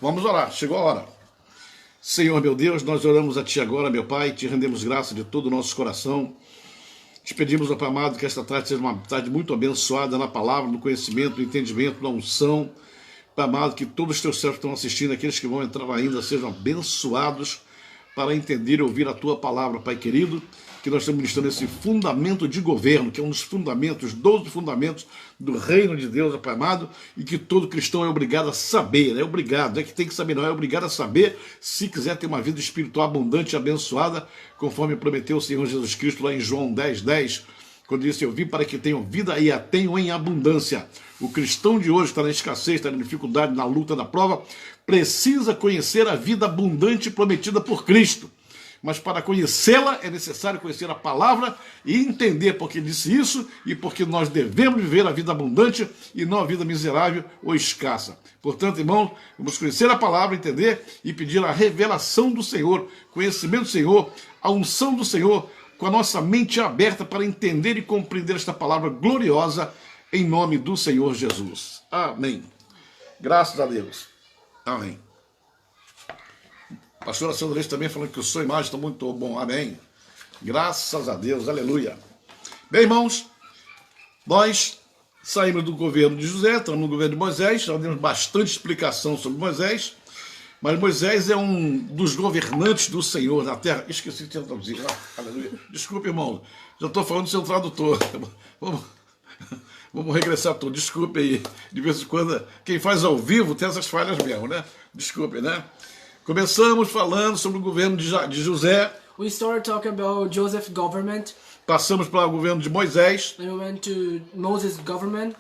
Vamos orar, chegou a hora. Senhor, meu Deus, nós oramos a Ti agora, meu Pai, Te rendemos graça de todo o nosso coração. Te pedimos, ó Pai amado, que esta tarde seja uma tarde muito abençoada na palavra, no conhecimento, no entendimento, na unção. Pai amado, que todos os Teus servos que estão assistindo, aqueles que vão entrar ainda, sejam abençoados para entender e ouvir a Tua palavra, Pai querido, que nós estamos ministrando esse fundamento de governo, que é um dos fundamentos, 12 fundamentos do reino de Deus, Pai amado, e que todo cristão é obrigado a saber, não é que tem que saber, não, é obrigado a saber, se quiser ter uma vida espiritual abundante e abençoada, conforme prometeu o Senhor Jesus Cristo lá em João 10:10, quando disse: eu vim para que tenham vida e a tenham em abundância. O cristão de hoje está na escassez, está na dificuldade, na luta, na prova, precisa conhecer a vida abundante prometida por Cristo. Mas para conhecê-la é necessário conhecer a palavra e entender porque disse isso e porque nós devemos viver a vida abundante e não a vida miserável ou escassa. Portanto, irmãos, vamos conhecer a palavra, entender e pedir a revelação do Senhor, conhecimento do Senhor, a unção do Senhor, com a nossa mente aberta para entender e compreender esta palavra gloriosa em nome do Senhor Jesus. Amém. Graças a Deus. Amém. A pastora Sandra Leite também falando que o som e imagem estão muito bom. Amém. Graças a Deus. Aleluia. Bem, irmãos, nós saímos do governo de José, estamos no governo de Moisés, já demos bastante explicação sobre Moisés, mas Moisés é um dos governantes do Senhor na terra. Esqueci de traduzir. Aleluia. Desculpe, irmão. Já estou falando do seu tradutor. Vamos regressar tudo. Desculpe aí. De vez em quando, quem faz ao vivo tem essas falhas mesmo, né? Desculpe, né? Começamos falando sobre o governo de José. We started talking about Joseph's government. Passamos para o governo de Moisés. Then we went to Moses' government.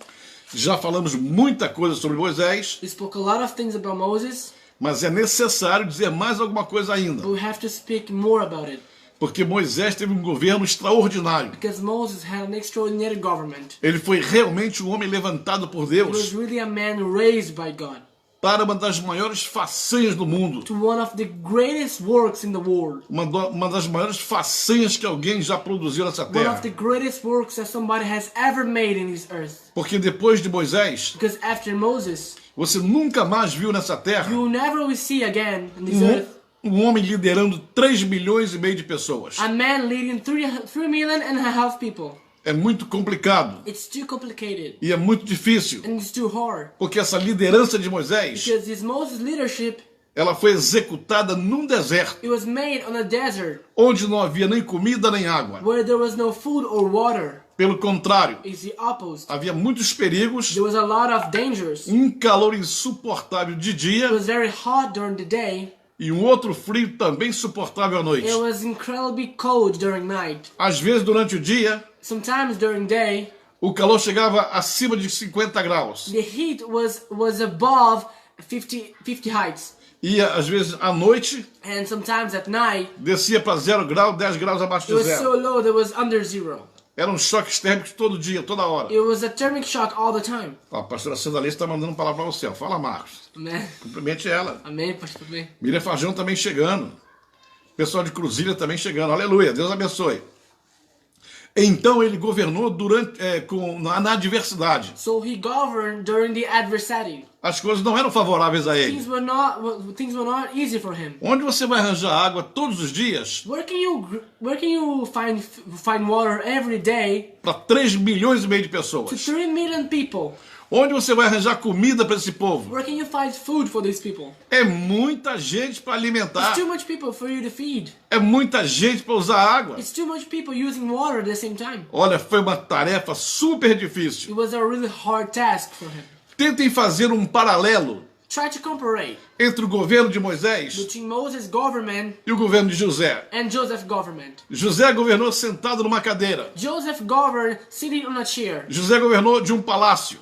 Já falamos muita coisa sobre Moisés. We spoke a lot of things about Moses. Mas é necessário dizer mais alguma coisa ainda. But we have to speak more about it. Porque Moisés teve um governo extraordinário. Because Moses had an extraordinary government. Ele foi realmente um homem levantado por He was Deus really a man raised by God. para uma das maiores façanhas do mundo. To one of the greatest works in the world. Uma das maiores façanhas que alguém já produziu nessa One terra. of the greatest works that somebody has ever made in this earth. Porque depois de Moisés, Because after Moses, você nunca mais viu nessa terra you never will see again in this earth um homem liderando 3,5 milhões de pessoas. a man leading 3.5 million people. É muito complicado It's too complicated e é muito difícil, and it's too hard. porque essa liderança de Moisés, Because this Moses leadership, ela foi executada num deserto, it was made on a desert onde não havia nem comida nem água. where there was no food or water. Pelo contrário, It's the opposite. havia muitos perigos, There was a lot of dangers. um calor insuportável de It dia was very hot during the day. e um outro frio também insuportável à noite. It was incredibly cold during night. Às vezes, durante o dia, Sometimes during day, o calor chegava acima de 50 graus. the heat was above 50 heights. E às vezes à noite And sometimes at night, descia para 0 grau, 10 graus abaixo it de was so zero. low that it was under zero. Eram choques térmicos todo dia, toda hora. It was a thermic shock all the time. Ó, a pastora Sandra Leite está mandando palavra para você. Ó. Fala, Marcos. Amen. Cumprimente ela. Amen, Pastor B. Miriam Fajão também chegando. Pessoal de Cruzilha também chegando. Aleluia. Deus abençoe. Então ele governou na adversidade. So he governed during the adversity. As coisas não eram favoráveis a ele. Things were not easy for him. Onde você vai arranjar água todos os dias Where can you find water every day para 3,5 milhões de to pessoas? 3 million people? Onde você vai arranjar comida para esse povo? Where can you find food for these people? É muita gente para alimentar. It's too much people for you to feed. É muita gente para usar água. It's too much people using water at the same time. Olha, foi uma tarefa super It difícil. was a really hard task for him. Tentem fazer um paralelo Try to compare entre o governo de Moisés between Moses' government e o governo de José. and Joseph's government. José governou sentado numa cadeira. Joseph governed sitting on a chair. José governou de um palácio.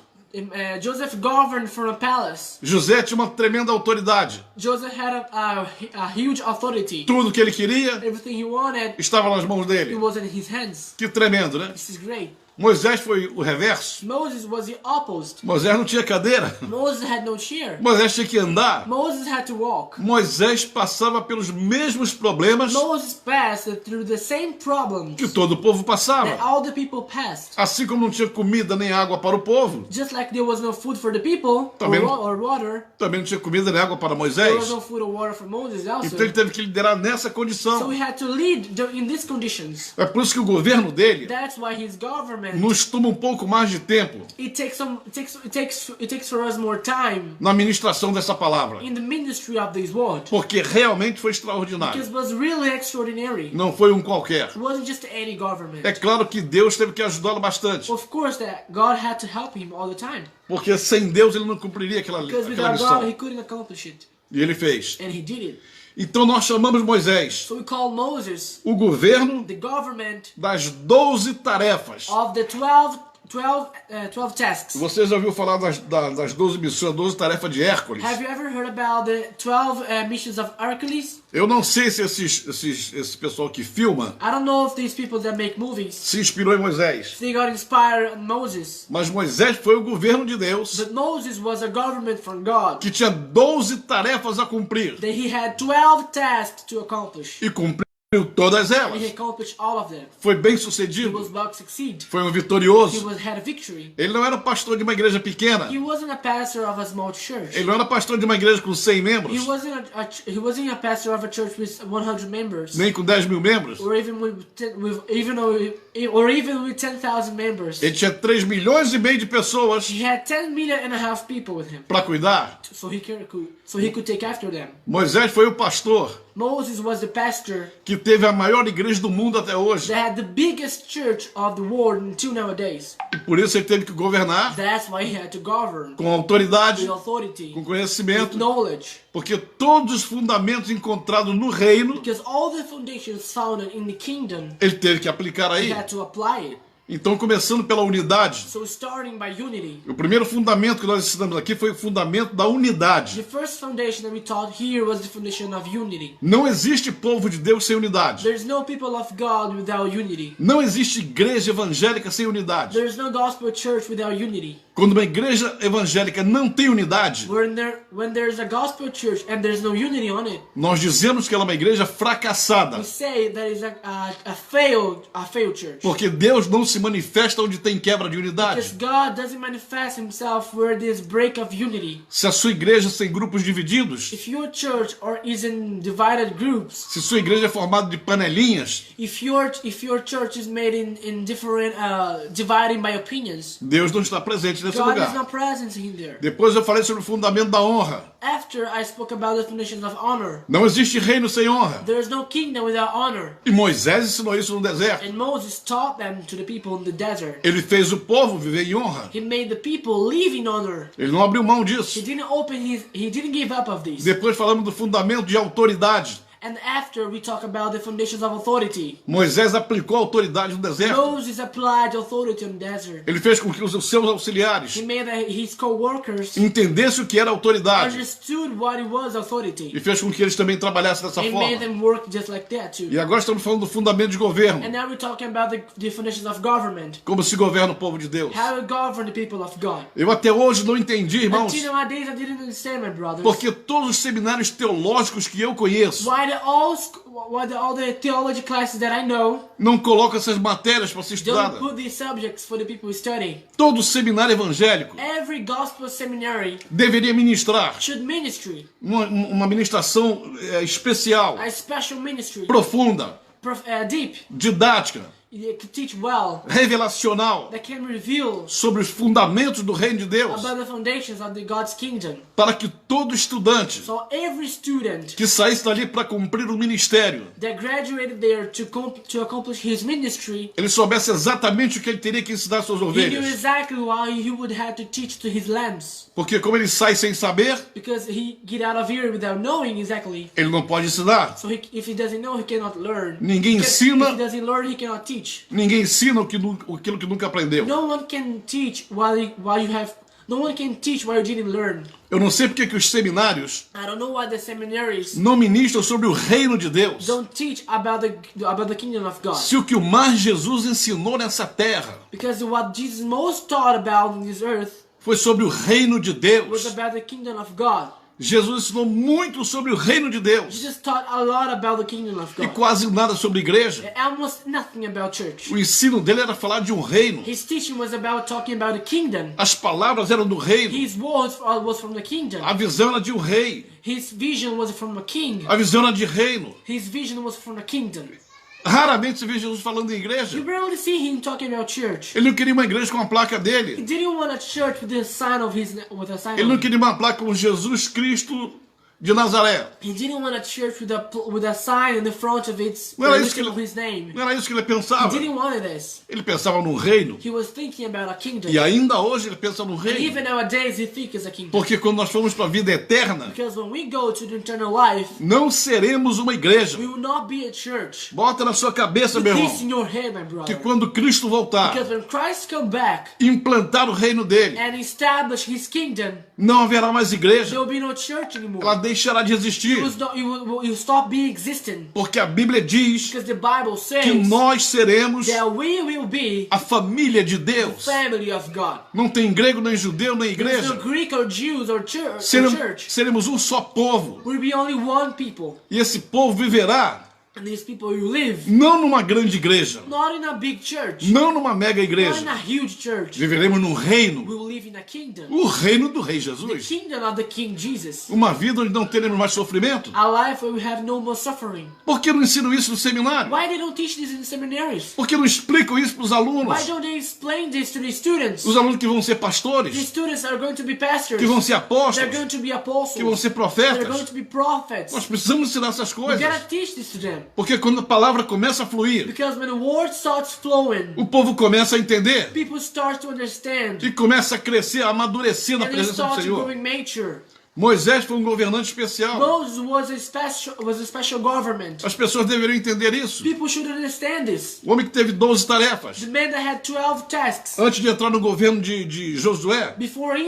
Joseph governed from a palace. José tinha uma tremenda autoridade. Joseph had a huge authority. Tudo que ele queria Everything he wanted, estava nas mãos it dele. was in his hands. Que tremendo, né? This is great. Moisés foi o reverso. Moses was the opposite. Moisés não tinha cadeira. Moses had no chair. Moisés tinha que andar. Moses had to walk. Moisés passava pelos mesmos problemas Moses passed through the same problems que todo o povo that passava. all the people passed. Assim como não tinha comida nem água para o povo, Just like there was no food for the people Também- or water, também não tinha comida nem água para there was Moisés. no food or water for Moses also. Então ele teve que liderar nessa So condição. he had to lead in these conditions. É por isso que o governo dele That's why his government nos toma um pouco mais de tempo it takes for us more time na ministração dessa palavra, in the ministry of this word, porque realmente foi because extraordinário. it was really extraordinary. Não foi um qualquer. It wasn't just any government. É claro que Deus teve que ajudá-lo bastante, Of course that God had to help him all the time, porque sem Deus ele não cumpriria aquela because lição. without God he couldn't accomplish it, E ele fez. and he did it. Então nós chamamos Moisés So we call Moses o governo the government das 12 tarefas. of the 12 tasks. Você já ouviu falar das 12 missões, 12 tarefas de Hércules? Have you ever heard about the 12 missions of Hercules? Eu não sei se esse pessoal que filma I don't know if these people that make movies, se inspirou em Moisés. they got inspired on Moses. Mas Moisés foi o governo de Deus But Moses was a government from God. que tinha 12 tarefas a cumprir. That he had 12 tasks to accomplish. E cumpriu todas And he elas. accomplished all of them. Foi bem He was sucedido. about to succeed. Foi um He vitorioso. had a victory. Ele não era pastor de uma igreja pequena. He wasn't a pastor of a small church. Ele não era pastor de uma igreja com 100 He membros. wasn't a pastor of a church with 100 members. Nem com 10 mil membros. Or even with 10,000 members. Ele tinha 3 milhões e meio de pessoas He had 10 million and a half people with him. para cuidar. So he could take after them. Moisés foi o pastor Moses was the pastor que teve a maior igreja do mundo até hoje. that had the biggest church of the world until nowadays. E por isso ele teve que governar That's why he had to govern com autoridade, with authority, com with conhecimento, knowledge. porque todos os fundamentos encontrados no reino, Because all the foundations founded in the kingdom, ele teve que aplicar he aí. had to apply it. Então, começando pela unidade, So starting by unity. o primeiro fundamento que nós ensinamos aqui foi o fundamento da unidade. The first foundation that we taught here was the foundation of unity. Não existe povo de Deus sem unidade. There's no people of God without unity. Não existe igreja evangélica sem unidade. There's no gospel church without unity. Quando uma igreja evangélica não tem unidade, When there's a gospel church and there's no unity on it, nós dizemos que ela é uma igreja fracassada. we say that is a failed church. Porque Deus não se manifesta onde tem quebra de unidade. Because God doesn't manifest himself where there's break of unity. Se a sua igreja tem grupos divididos, If your church is in divided groups, se sua igreja é formada de panelinhas, if your church is made in different dividing by opinions, Deus não está presente nesse God is lugar. not present in there. Depois eu falei sobre o fundamento da honra. After I spoke about the foundations of honor, Não existe reino sem honra. there is no kingdom without honor. E Moisés ensinou isso no deserto. And Moses taught them to the people in the desert. Ele fez o povo viver em honra. He made the people live in honor. Ele não abriu mão He disso. he didn't give up of this. Depois falamos do fundamento de autoridade. And after we talk about the foundations of authority, Moisés aplicou a autoridade no deserto. Moses applied authority in the desert. Ele fez com que os seus auxiliares He made his co-workers entendessem o que era autoridade. understood what it was authority. E fez com que eles também trabalhassem dessa He made forma. them work just like that too. E agora estamos falando do fundamento de governo. And now we're talking about the foundations of government. Como se governa o povo de Deus. How to govern the people of God. Eu até hoje não entendi, irmãos, Until nowadays I didn't understand, my brothers. porque todos os seminários teológicos que eu conheço Why all the theology classes that I know não colocam essas matérias para ser don't estudadas. put these subjects for the people studying. Todo seminário evangélico Every gospel seminary deveria ministrar should ministry, uma ministração especial, a special ministry, profunda, deep, didática, that can teach well, revelacional that can reveal sobre os fundamentos do reino de Deus, about the foundations of the God's kingdom. para que todo estudante So every student que saísse dali para cumprir o ministério, that graduated there to accomplish his ministry, ele soubesse exatamente o que ele teria que ensinar às suas he knew ovelhas. exactly what he would have to teach to his lambs. Porque como ele sai sem saber, Because he get out of here without knowing exactly. ele não pode ensinar. So if he doesn't know, he cannot learn. Ninguém If ensina, he doesn't learn, he cannot teach. ninguém ensina aquilo que nunca aprendeu. No one can teach while you have No one can teach what you didn't learn. Eu não sei porque que os seminários I don't know why the seminaries não ministram sobre o reino de Deus. don't teach about the kingdom of God. Se o que o mais Jesus ensinou nessa terra Because what Jesus most taught about in this earth foi sobre o reino de was Deus. about the kingdom of God. Jesus ensinou muito sobre o reino de Deus Jesus taught a lot about the kingdom of e God. quase nada sobre igreja. Almost nothing about church. O ensino dele era falar de um reino. His teaching was about talking about the kingdom. As palavras eram do reino. His words was from the kingdom. A visão era de um rei. His vision was from a king. A visão era de reino. His vision was from the kingdom. Raramente se vê Jesus falando em You igreja. rarely see him talking about church. Ele não queria uma igreja com a placa He dele. didn't want a church with the sign of his Ele não queria uma placa com Jesus Cristo de Nazaré. He didn't want a church with a sign in the front of its Não era isso que of his name. Não era isso que ele He pensava. didn't want this. Ele pensava num reino. He was thinking about a kingdom. E ainda hoje ele pensa no And reino. even nowadays he thinks it's a kingdom. Porque quando nós formos para a vida eterna, Because when we go to the eternal life, não seremos uma igreja. we will not be a church. Bota na sua cabeça, Put meu this in irmão, your head, my que brother. quando Cristo voltar, Because when Christ come back implantar o reino dele, and establish his kingdom, não haverá mais there igreja. will be no church anymore. Ela deixará de existir. You stop being existent. Porque a Bíblia diz Because the Bible que says nós seremos that we will be a família de the Deus. family of God. Não tem grego, nem judeu, nem There's no igreja. Greek or Jews or church. Seremos um só povo. We'll be only one people. E esse povo viverá And these people will live não numa grande igreja, not in a big church, não numa mega not in igreja. a huge church. Viveremos num We reino, will live in a kingdom. o reino do Rei The Jesus. kingdom of the King Jesus. Uma vida onde não teremos mais sofrimento. A life where we have no more suffering. Por que não ensinam isso no seminário? Why they don't teach this in seminaries? Por que não explicam isso para os Why alunos? don't they explain this to the students? Os alunos que vão ser The pastores, students are going to be pastors. que vão ser They're apóstolos, going to be que vão apostles. ser They're going profetas. to be prophets. Nós precisamos ensinar essas We gotta coisas. teach this to them. Porque quando a palavra começa a fluir, Because when the word starts flowing, o povo começa a entender people start to understand. e começa a crescer, a amadurecer na And they presença do start to Senhor. grow in mature. Moisés foi um governante especial. Moses was a special government. As pessoas deveriam entender isso. People should understand this. O homem que teve 12 tarefas. The man that had 12 tasks. Antes de entrar no governo de Josué, Before we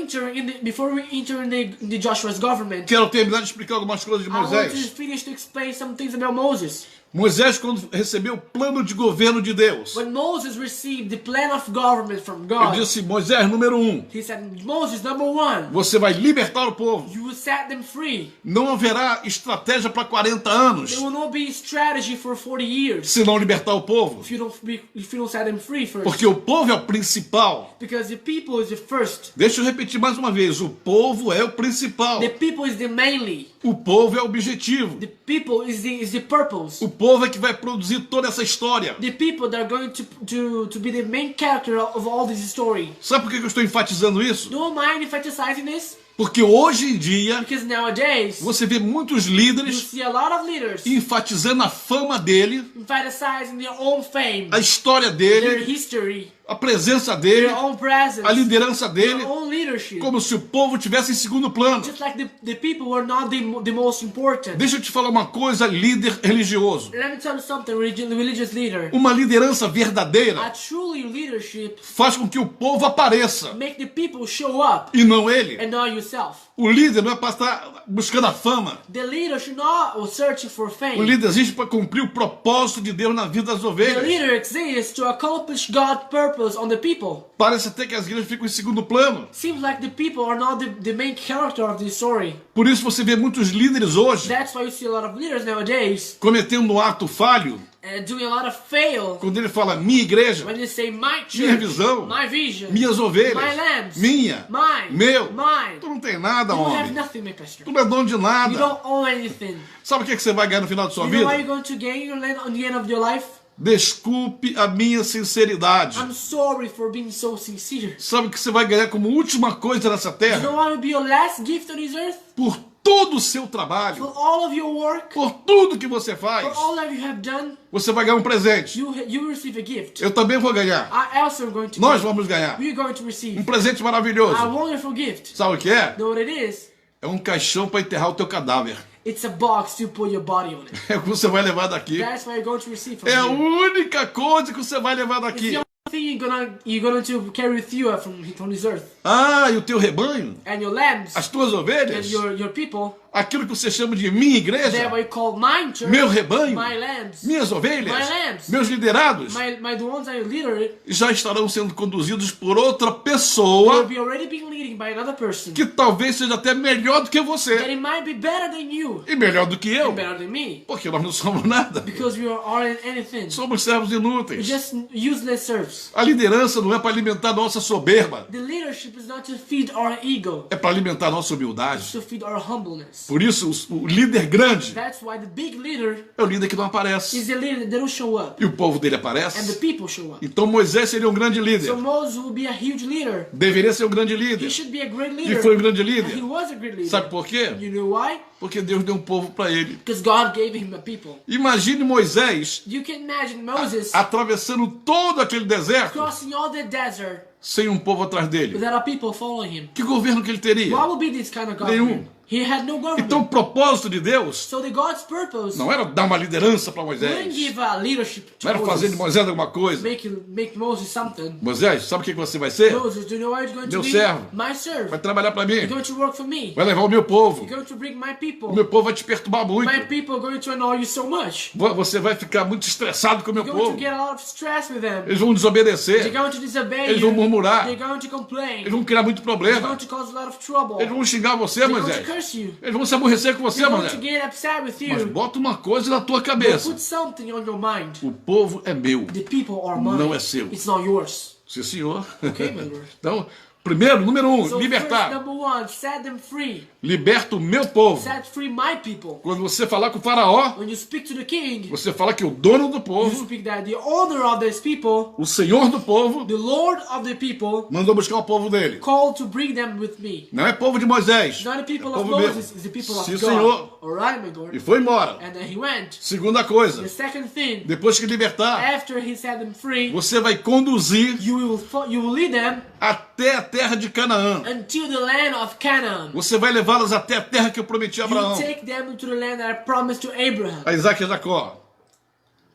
enter in the Joshua's government, quero terminar de explicar algumas coisas de I want to Moisés. finish to explain some things about Moses. Moisés, quando recebeu o plano de governo de Deus, When Moses received the plan of government from ele God, disse: Moisés, número 1, he said, Moses, number one, você vai libertar o povo. you will set them free. Não haverá estratégia para 40 anos There will not be strategy for 40 years se não libertar o povo. if you don't set them free first. Porque o povo é o principal. Because the people is the first. Deixa eu repetir mais uma vez: o povo é o principal. The people is the mainly. O povo é o objetivo. The people is the purpose. O povo é que vai produzir toda essa história. The people that are going to be the main character of all this story. Sabe por que eu estou enfatizando isso? Don't mind emphasizing this. Porque hoje em dia Because nowadays, você vê muitos you líderes see a lot of leaders enfatizando a fama dele, emphasizing their own fame, a história their dele, history, a presença dele, their own presence, a liderança dele, their own leadership. como se o povo tivesse em segundo plano. Just like the people were not the most important. Deixa eu te falar uma coisa, líder religioso. Let me tell you something, religious leader. Uma liderança A verdadeira truly leadership faz com que o povo apareça make the people show up e não ele. and not yourself. O líder não é para estar buscando a fama. The leader should not searching for O fame. líder existe para cumprir o propósito de Deus na vida das The ovelhas. leader exists to accomplish God's purpose on the people. Parece até que as igrejas ficam em segundo plano. Seems like the people are not the main character of the story. Por isso você vê muitos líderes hoje That's why you see a lot of leaders nowadays cometendo um ato falho doing a lot of fail quando ele fala minha igreja, when they say my church, minha visão, my vision, minhas ovelhas, my lambs, minha, mine, meu. mine. Tu não tem nada, You don't have homem. nothing, my pastor. Tu não é dono de You nada. don't own anything. Sabe o que você vai ganhar no final da sua You know what vida? you're going to gain on the end of your life? Desculpe a minha sinceridade. I'm sorry for being so sincere. Sabe o que você vai ganhar como última coisa nessa You know terra? what will be your last gift on this earth? Por todo o seu For trabalho, all of your work, por tudo que você for faz, all that you have done, você vai ganhar um presente. you receive a gift. Eu também vou ganhar. I also am going to Nós give. vamos ganhar We're going to receive um presente a maravilhoso. wonderful gift. Sabe o que é? Know what it is? É um caixão para enterrar o teu cadáver. It's a box to put your body on it. É o que você vai levar daqui. That's what you're going to receive from É a here. única coisa que você vai levar It's daqui. the thing you're going to carry with you from this earth. Ah, e o teu rebanho? And your lambs As tuas and ovelhas? your people, Aquilo que você chama de minha they're igreja? what you call mine church, Meu rebanho? my lambs, Minhas ovelhas? My lambs. Meus liderados? the ones that you leader, Já estarão sendo conduzidos por outra will pessoa be already being leading by another person. que talvez seja até melhor do que That você. it might be better than you, E melhor do que eu. and better than me, Porque nós não somos nada. because we aren't anything. Somos servos We're inúteis. just useless serfs. A liderança não é para alimentar nossa soberba. The leadership is not to feed our ego, É para alimentar nossa it's humildade. to feed our humbleness. Por isso, o líder grande That's why the big leader é o líder que não aparece. is the leader that don't show up, E o povo dele and the aparece. people show up. Então Moisés seria um grande líder. So Moses will be a huge leader. Deveria ser um grande He líder. should be a great E leader. foi um grande And he líder. was a great leader. Sabe por quê? You know why? Porque Deus deu um povo para ele. Because God gave him a people. Imagine Moisés You can imagine Moses atravessando todo aquele deserto crossing all the desert sem um povo atrás dele. without a people following him. Que governo que ele teria? What would be this kind of Nenhum. government? He had no government. Então o propósito de Deus So the God's purpose não era dar uma liderança para wouldn't Moisés. give a leadership to Não era fazer de Moses. Moisés alguma coisa. Make Moses something. Moisés, sabe o que você vai ser? Moses, do you know what you're going to Meu be? servo. My servant. Vai trabalhar para You're mim. going to work for me. Vai levar o meu povo. You're going to bring my O people. meu povo vai te perturbar muito. My people are going to annoy you so much. Você vai ficar muito estressado com o meu You're going to povo. get a lot of stress with them. Eles vão They're desobedecer. going to disobey Eles you. vão murmurar. They're going to complain. Eles vão criar muito They're problema. going to cause a lot of trouble. Eles vão xingar você, They're going to Moisés. curse you. Eles vão se aborrecer com você, They're going to Moisés. get upset with Mas you. bota uma coisa na tua But cabeça. put something on your mind. O povo é meu. The people are mine. Não é seu. It's not yours. Sim, senhor. Okay, my lord. Então, primeiro, número um, So first, libertar. number one, set them free. Liberta o meu povo. Set free my people. Quando você falar com o faraó, When you speak to the king, você fala que o dono do you povo, speak that the owner of this people, o senhor do povo, the lord of the people, mandou buscar o povo dele. called to bring them with me. Não é povo de Moisés. It's not the people É of povo Moses, meu. it's the people of Sim, God. senhor. Alright, my lord. E foi embora. And then he went. Segunda coisa, The second thing, depois que libertar, after he set them free, você vai conduzir you will lead them até a terra de Canaã. until the land of Canaan. Você vai levá-las até a terra que eu prometi a You Abraão, take them to the land that I promised to Abraham, a Isaac e a Jacó.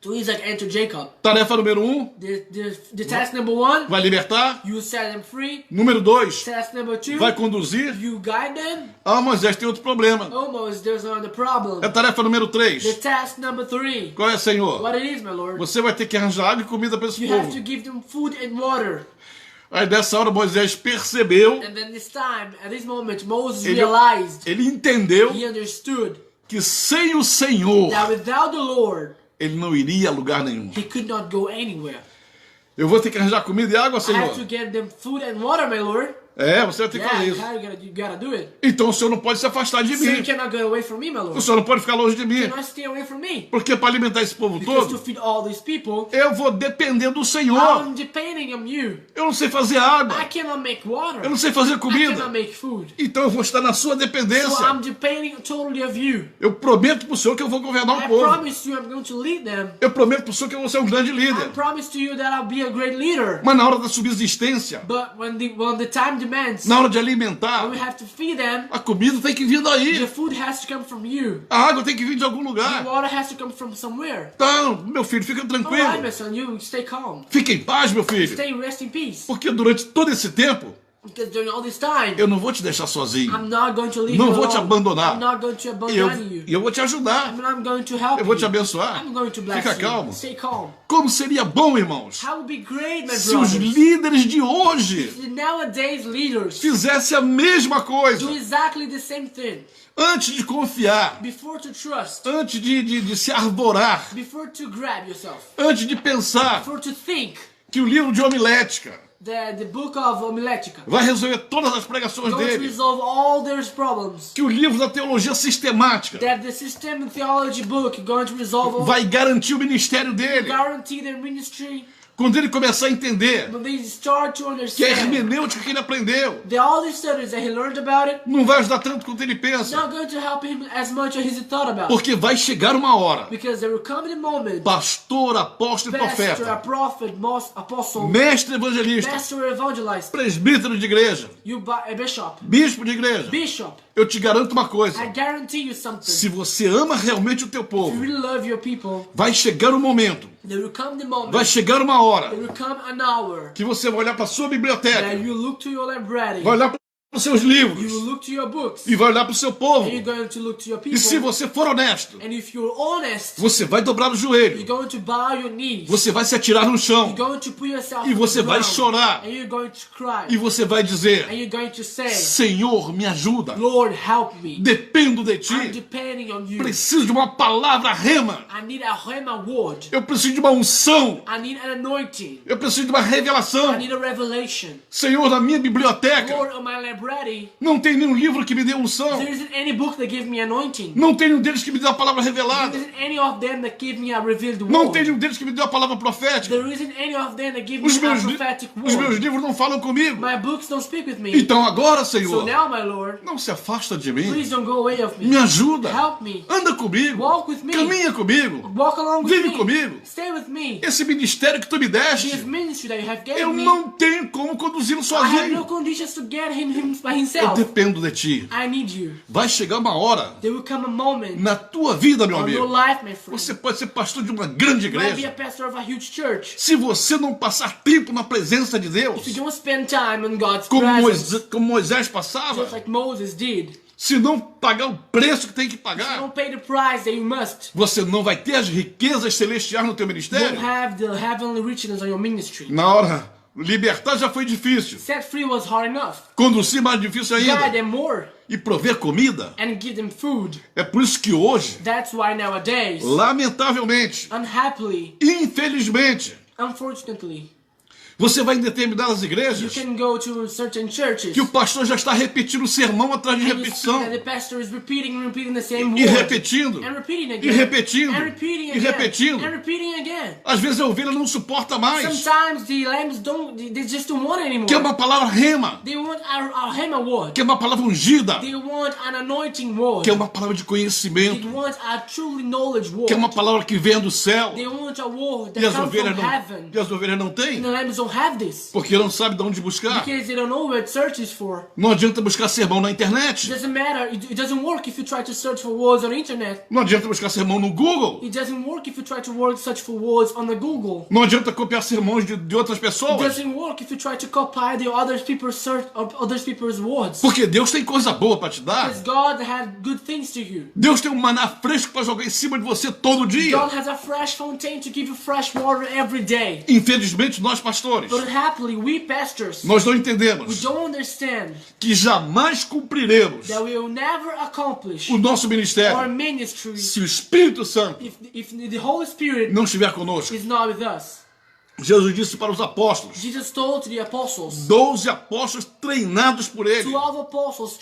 to Isaac and to Jacob. Tarefa número 1, The task number one, vai libertar. you set them free. Número 2, Task number two, vai conduzir. you guide them. Ah, Moisés, tem outro problema. Almost, there's another problem. É tarefa número The 3. task number three, Qual é, Senhor? what it is, my lord? Você vai ter que arranjar água e comida para esse You have to povo. give them food and water. Aí nessa hora Moisés percebeu, And then this time, at this moment, Moses ele, realized, ele entendeu he understood que sem o Senhor that without the Lord, ele não iria a lugar nenhum. he could not go anywhere. Eu vou ter que arranjar comida e água, I have to Senhor. get them food and water, my lord. É, você vai ter que fazer isso. You gotta do it. Então o Senhor não pode se afastar de So you mim. cannot go away from me, my O lord. Senhor não pode ficar longe de mim. You cannot stay away from me. Porque para alimentar esse povo Because to todo, feed all these people, eu vou depender do Senhor. I'm depending on you. Eu não sei fazer água. I cannot make water. Eu não sei fazer I comida. cannot make food. Então eu vou estar na sua So dependência. I'm depending totally of you. Eu prometo para o Senhor que eu vou governar I o povo. promise you I'm going to lead them. Eu prometo para o Senhor que eu vou ser um grande I líder. promise to you that I'll be a great leader. Mas na hora da subsistência, But when the time demands, na hora de alimentar, when we have to feed them, a comida tem que vir the daí. food has to come from you. A água tem que vir de algum The lugar. water has to come from somewhere. Então, meu filho, fica Alright, tranquilo. my son, you stay calm. Fica em paz, meu filho. Stay rest in peace. Porque durante todo esse tempo, Because during all this time, eu não vou te deixar sozinho. I'm not going to leave Não you vou te alone. abandonar. I'm not going to E eu, abandon you. e eu vou te ajudar. I'm going to help Eu vou te you. abençoar. I'm going to bless Fica you. calmo. Stay calm. Como seria bom, irmãos, How would be great, my se os brothers, líderes de hoje the nowadays leaders fizessem a mesma coisa. do exactly the same thing. Antes de confiar, Before to trust, antes de se arvorar, before to grab yourself, antes de pensar before to think, que o livro de homilética the book of Homiletica vai resolver todas as pregações going to dele, resolve all their problems. que o livro da teologia sistemática That the system theology book going to resolve all, vai garantir o ministério dele. guarantee their ministry. Quando ele começar a entender When they start to que a understand hermenêutica que ele aprendeu all the studies that he learned about it, não vai ajudar tanto quanto ele it's pensa, not going to help him as much as he thought about. porque vai chegar uma hora, Because there will come the moment, pastor, apóstolo e pastor, a profeta, prophet, most apostle, mestre evangelista, pastor, evangelist, presbítero de igreja, a bishop, bispo de igreja, bishop. eu te garanto uma coisa: I guarantee you something. se você ama realmente o teu If you povo, really love your people, vai chegar um momento There will come the moment. Vai chegar uma hora There will come an hour que você vai olhar para sua that biblioteca, you look to your library. vai olhar para os seus You will livros look to your books. e vai olhar para o seu povo. And you're going to look to your E se people. você for honesto, And if you're honest, você vai dobrar o you're joelho, going to bow your knees. você vai se atirar no chão You're going to put yourself e on você the vai ground. chorar And you're going to cry. e você vai And dizer: you're going to say, Senhor, me ajuda, Lord, help me. dependo de I'm ti, depending on you. preciso de uma palavra rema, I need a rhema word. eu preciso de uma unção, I need an anointing. eu preciso de uma I revelação. need a revelation. Senhor, na minha biblioteca Lord, on my library, não tem nenhum livro que me dê unção, there isn't any book that gives me anointing. não tem nenhum deles que me dê a palavra revelada, There isn't any of them that give me a revealed não tem word. nenhum deles que me dê a palavra profética. There isn't any of them that give Os me a meus, prophetic os meus word. livros não falam comigo. My books don't speak with me. Então agora, So Senhor, now, my Lord, não se afasta de mim. please don't go away of Me me. ajuda. Help me. Anda comigo. Walk with me. Caminha comigo. Walk along with Vive me. comigo. Stay with me. Esse ministério que tu me This deste, ministry that you have given eu me, não tenho como conduzi-lo I have no sozinho. conditions to get him by Eu himself. dependo de ti. I need you. Vai chegar uma hora There will come a moment na tua vida, meu on your amigo. life, my friend. Você pode ser pastor de uma grande You might be a igreja. pastor of a huge church. Se você não passar tempo na presença de Deus, If you don't spend time in God's como presence, Moisés passava, just like Moses did, se não pagar o preço que tem que if you pagar, don't pay the price that you must, você não vai ter as riquezas celestiais no teu you ministério. don't have the heavenly riches on your ministry. Na hora, libertar já foi difícil. Set free was hard enough. Conduzir mais difícil Guide ainda. them more E prover comida. and give them food. É por isso que hoje, That's why nowadays, lamentavelmente, unhappily, infelizmente, unfortunately, você vai em determinadas you igrejas can go to certain churches que o pastor já está repetindo sermão atrás de and you see repetição. that the pastor is repeating and repeating the same E word. repetindo. And repeating E again. repetindo. And repeating E again. repetindo. And repeating again. Às vezes a ovelha não suporta mais. Sometimes the lambs they just don't want it anymore. Que é uma palavra rema. They want a rhema word. Que é uma palavra ungida. They want an anointing word. Que é uma palavra de They conhecimento. want a truly knowledge word. Que é uma palavra que vem do céu. They want a word E that as comes from ovelhas não, heaven. e as ovelhas não And têm. the lambs don't have this. Porque não sabe de onde buscar. Because they don't know where it searches for. Não adianta buscar sermão na internet. It doesn't matter. It doesn't work if you try to search for words on the internet. Não adianta buscar sermão no Google. It doesn't work if you try to search for words on the Google. Não adianta copiar sermões de outras It pessoas. doesn't work if you try to copy the other people's search or other people's words. Porque Deus tem coisa boa para te dar. Because God had good things to you. Deus tem um maná fresco para jogar em cima de você todo dia. God has a fresh fountain to give you fresh water every day. Infelizmente, nós pastores, But happily, we pastors, nós não we entendemos don't understand que jamais cumpriremos that we will never accomplish o nosso our ministério ministry se o Espírito Santo if the Holy Spirit não estiver conosco. is not with us. Jesus disse para os apóstolos, Jesus told to the apostles, 12 apóstolos treinados por ele, 12 apostles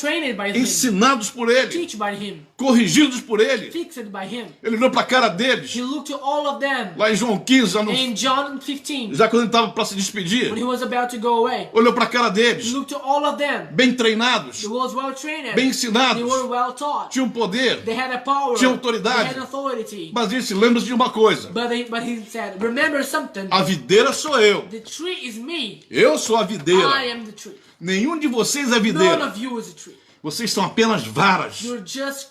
trained by him, ensinados por ele, teach by him, corrigidos por ele. fixed by him. Ele olhou para a cara deles, He looked to all of them. lá em João 15, In John 15, já quando ele estava para se when despedir, he was about to go away, olhou para a cara he deles, looked to all of them. bem treinados, They was well trained. bem They ensinados, were well taught. tinham poder, They had a power. tinha They autoridade. had authority. Mas ele disse, lembre-se de uma coisa, But he said, remember something. a videira sou eu, The tree is me. eu sou a I videira, am the tree. nenhum de vocês é None videira, of you is a tree. vocês são apenas varas, You're just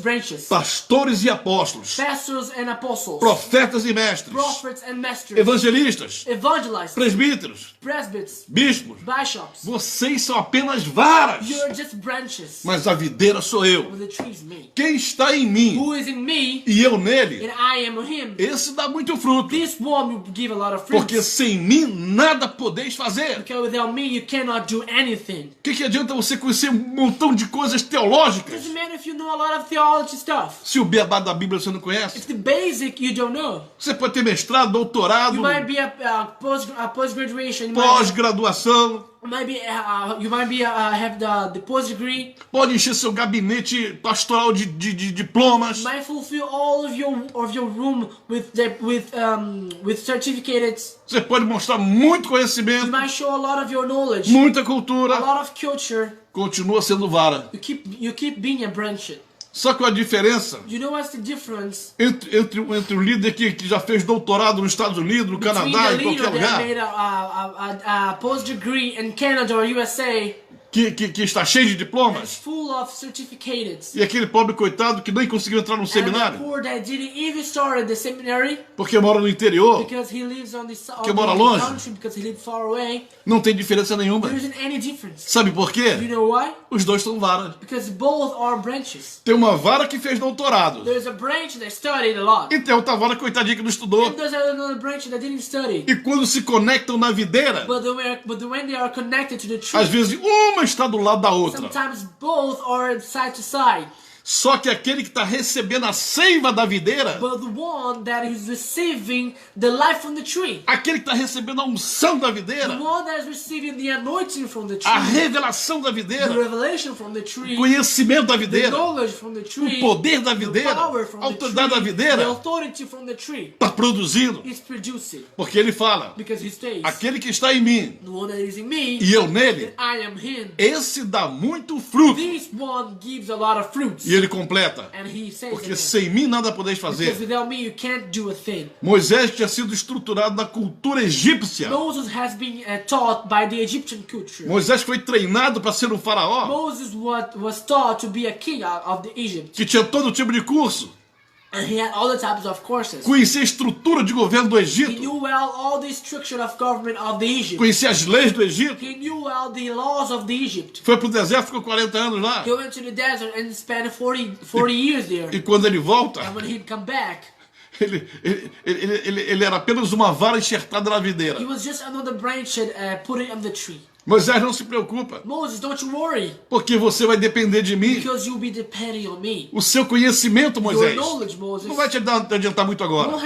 branches. pastores e apóstolos, Pastors and apostles. profetas e mestres, Prophets and masters. evangelistas, Evangelists. presbíteros, Presbyters. bispos, Bishops. vocês são apenas varas, You're just branches. mas a videira sou eu. But the tree is me. Quem está em mim Who is in me e eu nele, and I am him. esse dá muito fruto, This one will give a lot of fruit. porque sem mim nada podeis fazer. Because without me you cannot do anything. O que adianta você conhecer um montão de coisas teológicas Doesn't matter if you know a lot of theology stuff. se o beabá da Bíblia você não conhece? If the basic you don't know. Você pode ter mestrado, doutorado, You might be a post-graduation. You pós-graduação, might be have the post degree. pode encher seu gabinete pastoral de diplomas, You might fulfill all of your room with certificates. você pode mostrar muito You conhecimento, might show a lot of your knowledge, muita a cultura, lot of culture. continua sendo vara. You keep being a branch. Só que a diferença You know what's the difference entre o líder que já fez doutorado nos Estados Unidos, no between Canadá, the em leader qualquer that lugar, made a post degree in Canada or USA que está cheio de It's diplomas? full of certificates. E aquele pobre coitado que nem conseguiu entrar no And the seminário? poor that didn't even start the seminary Porque mora no interior, because he lives on the Que mora longe. country, because he lives far away. não tem diferença nenhuma. There isn't any difference. Sabe por You quê? know why? Os dois são varas. Because both are branches. Tem uma vara que fez doutorado. There's a branch that studied a lot. E tem outra vara, coitadinha, que não estudou. And there's another branch that didn't study. E quando se conectam na videira, But when they are connected to the às tree, vezes uma está do lado da outra. sometimes both are side to side. Só que aquele que está recebendo a seiva da videira, But the one that is receiving the life from the tree, aquele que está recebendo a unção da the videira, one that is receiving the anointing from the a tree, revelação da the videira, revelation from the tree, o conhecimento da the videira, knowledge from the o tree, poder da the videira, power from a the autoridade da tree, the videira, authority from the tree está produzindo. is producing. Porque ele fala, Because he stays, aquele que está em mim the one that is in me, e eu nele, and I am him. esse dá muito fruto. This one gives a lot of fruits. E ele completa, And he says porque again, sem mim nada podeis because fazer. without me you can't do a thing. Moisés tinha sido estruturado na cultura egípcia. Moses has been taught by the Egyptian culture. Moisés foi treinado para ser um faraó, Moses was taught to be a king of the Egypt. que tinha todo tipo de curso. And he had all the types of courses. Conhecia a estrutura de governo do He Egito. knew well all the structure of government of the Egypt. Conhecia as leis do Egito. He knew well the laws of the Egypt. Foi pro deserto, ficou 40 anos lá. He went to the desert and spent 40 years there. E quando ele volta, And when he'd come back, ele era apenas uma vara enxertada na videira. he was just another branch that put it on the tree. Moisés, não se preocupa, Moses, don't you worry, porque você vai depender de mim. because you'll be depending on me. O seu conhecimento, Your Moisés, knowledge, Moses, não vai te adiantar muito agora, won't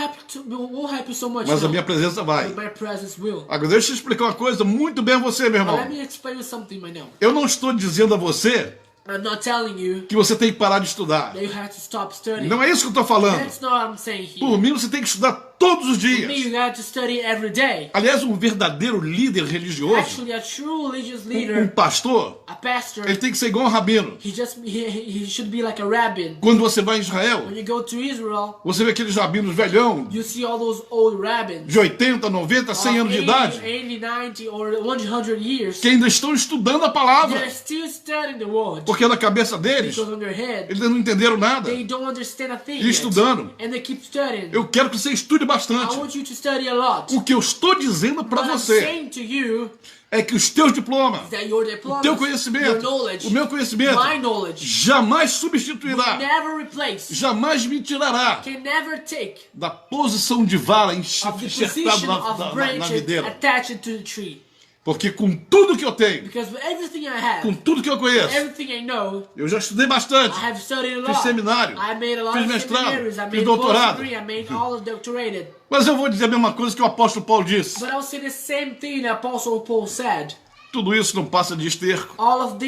help you so much mas a now, minha presença vai. but my presence will. Agora, deixa eu te explicar uma coisa muito bem a você, meu But let irmão. me explain you something right now. Eu não estou dizendo a você I'm not telling you que você tem que parar de estudar. that you have to stop studying. Não é isso que eu estou falando. That's not what I'm saying here. Por mim, você tem que estudar todos os For me, dias. you have to study every day. Aliás, um verdadeiro líder religioso, Actually, a true religious um leader, pastor, a pastor, ele tem que ser igual um rabino. he should be like a rabbin. Quando você vai em Israel, When you go to Israel, você vê aqueles rabinos velhão, you see all those old rabbins de 80, 90, 100 anos de idade, 80, 90, or 100 years. que ainda estão estudando a palavra. They're still studying the word. Porque na cabeça deles, Because on their head, eles não entenderam nada. they don't understand a thing E yet. estudando. And they keep studying. Eu quero que você estude I bastante. want you to study a lot. O que eu estou dizendo para What I'm você saying to you é que os teus diplomas, is that your o diploma, teu your conhecimento, knowledge, o meu conhecimento, my knowledge, jamais substituirá, never replace, jamais me tirará can never take da posição de vara of the enxertado position na of na branches videira. attached to the tree. Porque com tudo que eu tenho, Because with everything I com have, tudo que eu conheço, everything I know, eu já estudei bastante, I have studied a fiz lot. seminário, I made a lot fiz of mestrado, seminaries, I fiz made doutorado. post-degree, I made all of doctorated. Mas eu vou dizer a mesma coisa que o apóstolo Paulo disse. But I'll say the same thing the Apostle Paul said. Tudo isso não passa de esterco. All of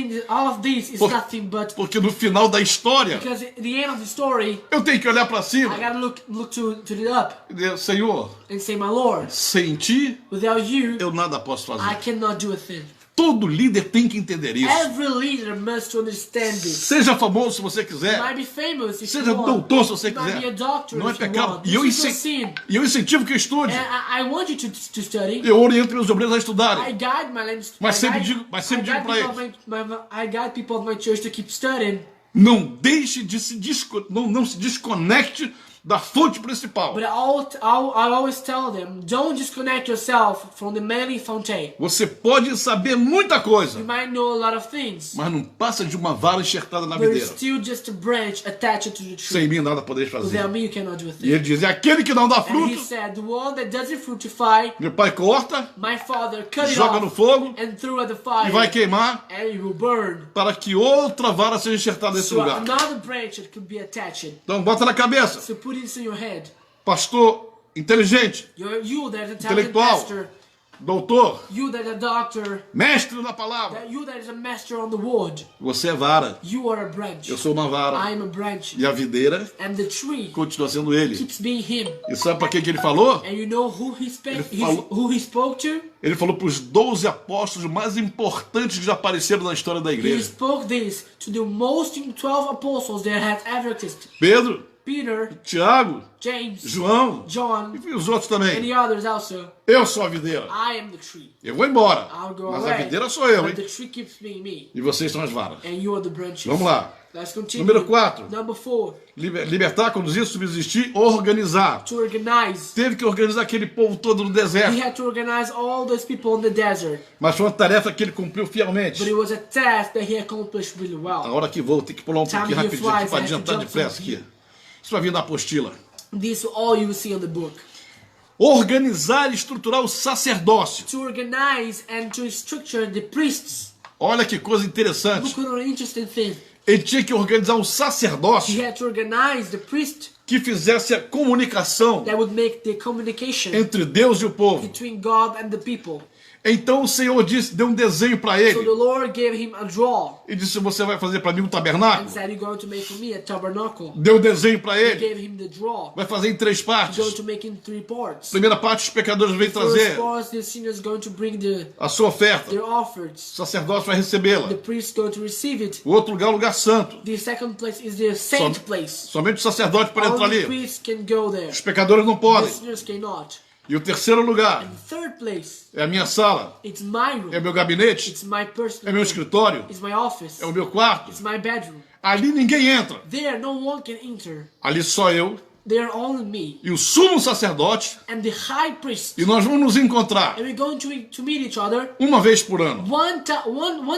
this is nothing but Porque no final da história, because at the end of the story, eu tenho que olhar para cima I gotta look to the up e dizer, Senhor, and say, my Lord, sem ti, without you, eu nada posso I fazer. cannot do a thing. Todo líder tem que entender isso. Every leader must understand this. Seja famoso se você You quiser. might be famous if Seja you want. doutor se você You might be a quiser. doctor Não é if you pecado. want. E eu, This is no sin. incentivo que estude. And I want you to study. Eu oriento meus obreiros a I estudarem. guide my lambs. Mas I sempre guide- digo- mas sempre I guide digo pra people I guide people of my church to keep studying. Não deixe de não se desconecte da fonte principal. But I always tell them, don't disconnect yourself from the main fountain. Você pode saber muita You coisa, might know a lot of things, mas não passa de uma vara enxertada na but it's videira. still just a branch attached to the tree. Sem mim nada podeis fazer. Without me, you cannot do a E thing. ele diz, é aquele que não dá And he fruto, said, the one that doesn't fructify, meu pai corta, my father cut it joga no off fogo and threw at the e fire, vai queimar and it will burn. para que outra vara seja enxertada nesse So lugar. another branch that could be attached. Então bota na cabeça, So put this in your head. pastor inteligente, You that is a talented intelectual, pastor, doutor, you that is a doctor, mestre da palavra, you that is a master on the word, você é vara, you are a branch. eu sou uma vara. I am a branch. E a videira And the tree continua sendo ele. keeps being him. E sabe para quem que ele falou? And you know who he falou- who he spoke to? Ele falou para os 12 apóstolos mais importantes que já apareceram na história da He igreja. spoke this to the most 12 apostles that have ever existed. Pedro, Peter, Tiago, James, João John, e os outros and também. the others also. Eu sou a videira. I am the tree. Eu vou embora, I'll go mas a away. videira sou eu, But hein? the tree keeps being me, E vocês são as varas. and you are the branches. Vamos lá. Let's continue. Número 4. Number 4, Libertar, conduzir, subsistir, organizar. to organize. Teve que organizar aquele povo todo no He deserto. had to organize all those people in the desert, Mas foi uma tarefa que ele cumpriu fielmente. but it was a task that he accomplished really A well. hora que vou, tem que pular um Time pouquinho here rapidinho aqui flies, para I have to adiantar jump depressa some aqui. Isso vai vir na apostila. This is all you will see on the book. Organizar e estruturar o sacerdócio. To organize and to structure the priests. Olha que coisa interessante. Look at an interesting thing. Ele tinha que organizar um He sacerdócio had to organize the priest que fizesse a comunicação that would make the communication entre Deus e o povo. between God and the people. Então o Senhor disse, deu um desenho para So ele the Lord gave him a draw e disse: você vai fazer para mim um and tabernáculo? said, "You're going to make for me a tabernacle." Deu um desenho para He ele, gave him the draw. vai fazer em 3 He's going partes. to make in 3 parts. Primeira parte, os pecadores vêm First trazer part, the sinner is going to bring a sua oferta. their O offerings. sacerdócio vai recebê-la. The priest is going to receive it. O outro lugar é o lugar santo. The second place is the saint place. Somente o sacerdote pode entrar Only ali. priests can go there. Os pecadores não The podem. sinners cannot. E o terceiro lugar And the third place, é a minha sala, it's my room. é o meu gabinete, It's my é personal meu room. escritório, It's my office. é o meu quarto. It's my bedroom. Ali ninguém entra. There, no one can enter. Ali só eu There only me e o sumo sacerdote. and the high priest. E nós vamos nos encontrar And we're going to meet each other uma vez por ano. one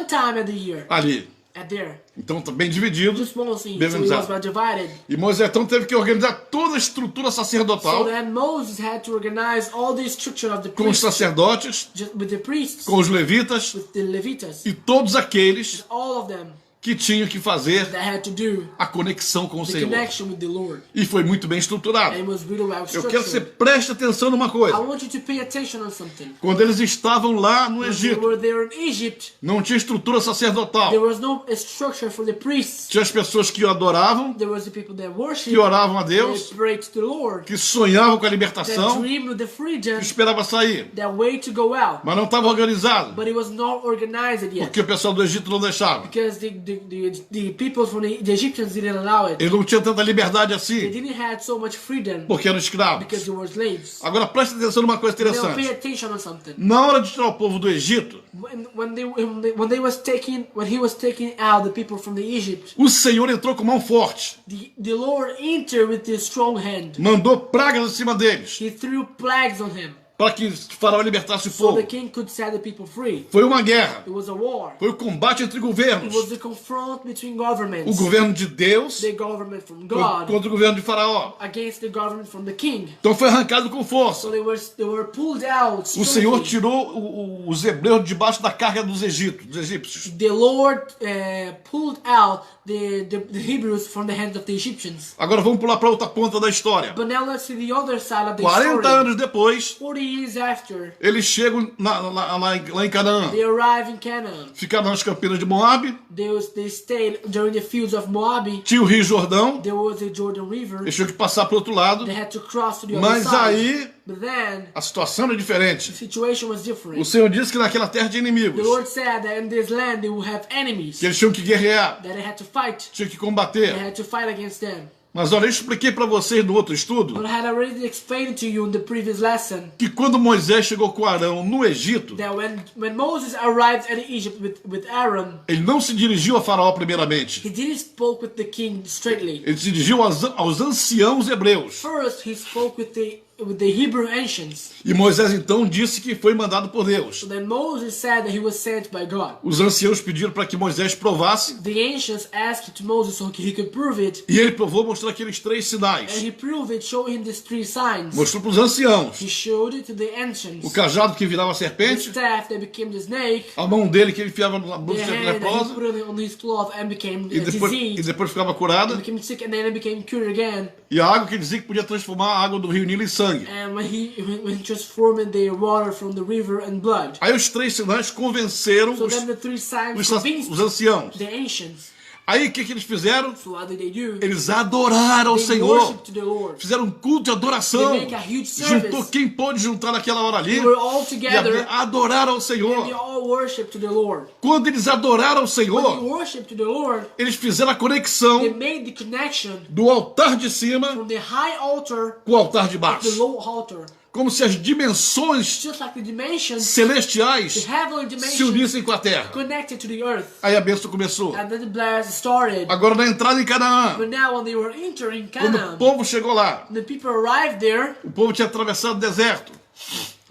time at the year. Ali. At there. Então está bem dividido. Just one thing. Bem So it was organizado. divided. E Moisés então teve que organizar toda a estrutura So sacerdotal then Moses had to organize all the structure of the com os priests. sacerdotes, Just with the priests. com os levitas With the Levites. e todos aqueles All of them que tinham que fazer that had to do a conexão com o the Senhor. connection with the Lord. E foi muito bem And estruturado. it was really well Eu quero que você structured. preste atenção numa I coisa. want you to pay attention on something. Quando eles estavam lá no When they Egito, were there in Egypt, não tinha estrutura sacerdotal. there was no structure for the priests. Tinha as pessoas que o adoravam, There was the people that que worship, oravam a they Deus, prayed to the Lord, que sonhavam com a that libertação, dreamed of the freedom, que esperava sair. that way to go out. Mas não estava organizado, But it was not organized yet. porque o pessoal do Egito não deixava. Because the people from the Egyptians didn't allow it. Ele não tinha tanta liberdade They assim, didn't have so much freedom porque eram escravos. because they were slaves. Agora preste atenção numa coisa Now pay interessante. attention on something. Na hora de tirar o povo do Egito, When he was taking out the people from the Egypt, o Senhor entrou com mão forte, the Lord entered with his strong hand. mandou pragas em cima deles, He threw plagues on him para que Faraó libertasse o so the povo. king could set the people free. Foi uma guerra, It was a war. foi o combate entre It governos. was the confront between O governments. governo de Deus The government from God contra o governo de Faraó. against the government from the king. Então foi arrancado com So força. they were pulled out. O Senhor strongly. tirou os hebreus debaixo da carga dos egípcios. The Lord pulled out the Hebrews from the hands of the Egyptians. Agora vamos pular para outra ponta da história. But now let's see the other side of the 40 story. anos depois, 40 years after, eles chegam lá em Canaã. they arrive in Canaan. Ficaram nas campinas de Moabe, They stayed during the fields of Moab. tinha o Rio Jordão, There was the Jordan River. eles tinham que passar para o outro lado. They had to cross to the other Mas side. aí But then a situação era the diferente. situation was O different. Senhor disse que naquela terra de The inimigos, Lord said that in this land they will have enemies. que eles tinham que guerrear, That they had to fight. tinham que They combater. had to fight against them. Mas olha, eu expliquei para vocês no outro estudo But I had already explained to you in the previous lesson que quando Moisés chegou com Arão no Egito, that when Moses arrived at Egypt with Aaron, ele não se dirigiu a Faraó primeiramente. he didn't spoke with the king straightly. Ele se dirigiu aos anciãos hebreus. First, he spoke with the Hebrew ancients. E Moisés então disse que foi mandado por Deus. So then Moses said that he was sent by God. Os anciãos pediram para que Moisés provasse, The ancients asked to Moses so he could prove it, e ele provou, mostrou aqueles 3 and sinais. he proved it, showing him these 3 signs. Mostrou para os anciãos He showed it to the ancients. o cajado que virava The serpente, staff that became the snake, a mão dele que ele enfiava na the bolsa hand that he leprosa, put on his cloth and became e diseased, depois ficava curada, became sick, and then it became cured again. e a água que dizia que podia transformar a água do rio Nilo em sangue. And when he transformed the water from the river and blood. Aí os 3 sinais convenceram So then the 3 signs os convinced anciãos. the ancients. Aí o que eles fizeram? So what did they do? Eles adoraram o They Senhor. worshiped the Lord. Fizeram um culto de adoração. They make a huge service. Juntou quem pôde juntar naquela hora ali. They were all E together adoraram ao and they Senhor. all worshiped the Lord. Quando eles adoraram ao When they Senhor, worshiped the Lord, eles fizeram a they conexão made the connection do altar de cima from the high altar com o altar de to the baixo. low altar. Como se as dimensões Just like the dimensions, the celestiais heavenly se dimensions unissem com a terra. connected to the earth. Aí a bênção começou. And then the blast started. Agora na entrada em Canaã, But now when they were entering quando o Canaan, povo chegou lá, the people arrived there, o povo tinha atravessado o deserto.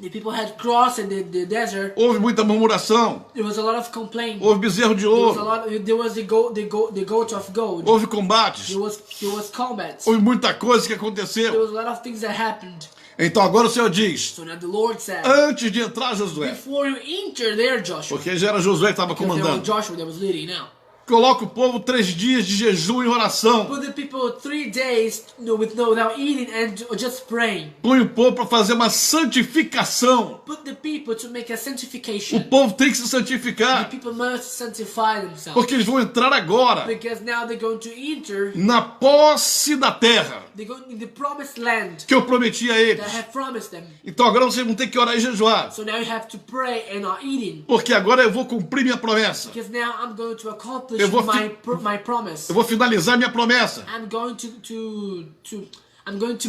the people had crossed the desert. Houve muita murmuração. There was a lot of complaint. Houve bezerro de There was a ouro. lot. There was the goat of gold. Houve combates. There was combat. Houve muita coisa que There aconteceu. was a lot of things that happened. Então agora o Senhor diz, So now the Lord said, antes de entrar Josué, before you enter there, Joshua, porque já era Josué que estava because there was comandando, Joshua that was leading now. coloca o povo 3 dias de jejum e oração. Put the people 3 days without eating and just praying. Põe o povo para fazer uma santificação. Put the people to make a O sanctification. povo tem que se The santificar, people must sanctify themselves. porque eles vão entrar agora Because now they're going to enter, na posse da terra they're going in the promised land que eu prometi a that I eles. have promised them. Então agora vocês vão ter que orar e jejuar, So now you have to pray and not eating. porque agora eu vou cumprir minha promessa. Because now I'm going to accomplish Eu vou my promise. Eu vou finalizar minha promessa. I'm going to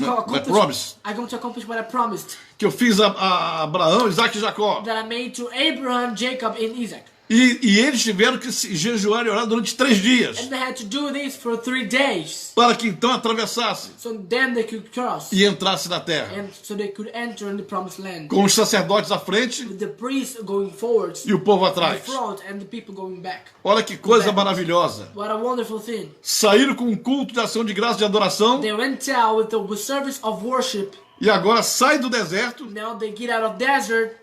My accomplish. promise. I'm going to accomplish what I promised Que eu fiz a Abraão, Isaac e Jacó. that I made to Abraham, Jacob, and Isaac. E eles tiveram que se jejuar e orar durante 3 dias, And they had to do this for 3 days. para que então atravessasse So then they could cross. e entrasse na terra. And so they could enter in the promised land. Com os sacerdotes à frente With the priests going forwards e o povo in the atrás. front and the people going back. Olha que coisa maravilhosa. What a wonderful thing. Saíram com um culto de ação de graça e de adoração They went out with service of worship. e agora saem do deserto Now they get out of desert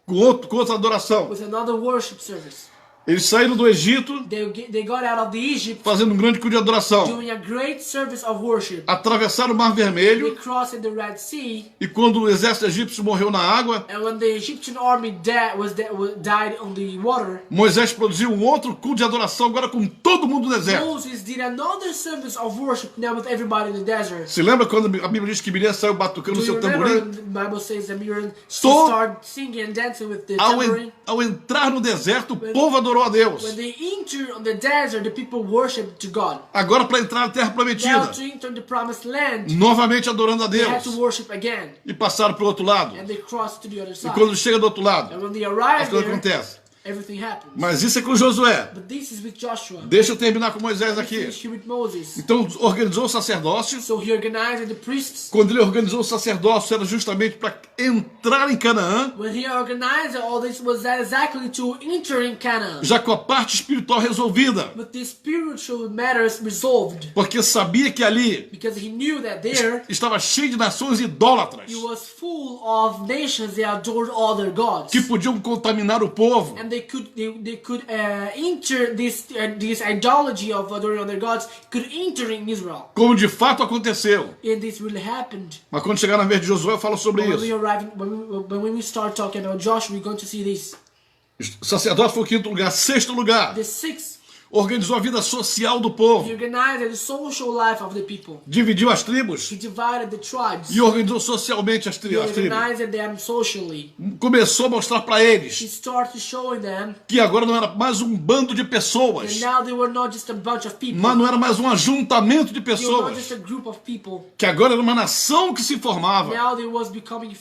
com outra adoração. with another worship service. Eles saíram do Egito They got out of the Egypt fazendo um grande culto de adoração. doing a great service of worship. Atravessaram o Mar They Vermelho crossed the Red Sea, e quando o exército egípcio morreu na água, and when the Egyptian army died on the water, Moisés produziu um outro culto de adoração agora com todo mundo no deserto. Moses did another service of worship now with everybody in the desert. Se lembra quando a Bíblia diz que Miriam saiu batucando o Do you seu remember tamborim? the Bible says that Miriam she Todo- started singing and dancing with the Ao, tambourine? ao entrar no deserto, o povo adorou a Deus. When they entered on the desert, the people worshipped to God. Agora para entrar na terra Now prometida, to enter the promised land, novamente adorando a they had Deus. to worship again, E passaram para o outro lado. and they crossed to the other E side. quando chega do outro lado, And when they as arrived coisas there, acontecem. everything happens. Mas isso é com Josué. But this is with Joshua. Deixa eu terminar com Moisés aqui. Finish with Moses. Então organizou o sacerdócio. So he organized the priests. Quando ele organizou o sacerdócio, era justamente para entrar em Canaã, When he organized all this, was exactly to enter in Canaan. já com a parte espiritual resolvida. But the spiritual matters resolved. Porque sabia que ali Because he knew that there estava cheio de nações idólatras he was full of nations that adored other gods. que podiam contaminar o povo. And they could enter this ideology of adoring other gods could enter in Israel. Como de fato aconteceu. And this really happened. Mas quando chegar na vez de Josué, eu falo sobre When we isso. arrive, when we start talking about Joshua, we're going to see this. O sacerdote foi o 5º lugar. 6º lugar, The sixth, organizou a vida social do he povo. organized the social life of the people. Dividiu as tribos He divided the tribes. e organizou socialmente as He tribos. organized them socially. Começou a mostrar para He eles started showing them que agora não era mais um bando de pessoas, that now they were not just a bunch of people. mas não era mais um ajuntamento de They were not pessoas, just a group of people. que agora era uma nação que se formava. Now they was becoming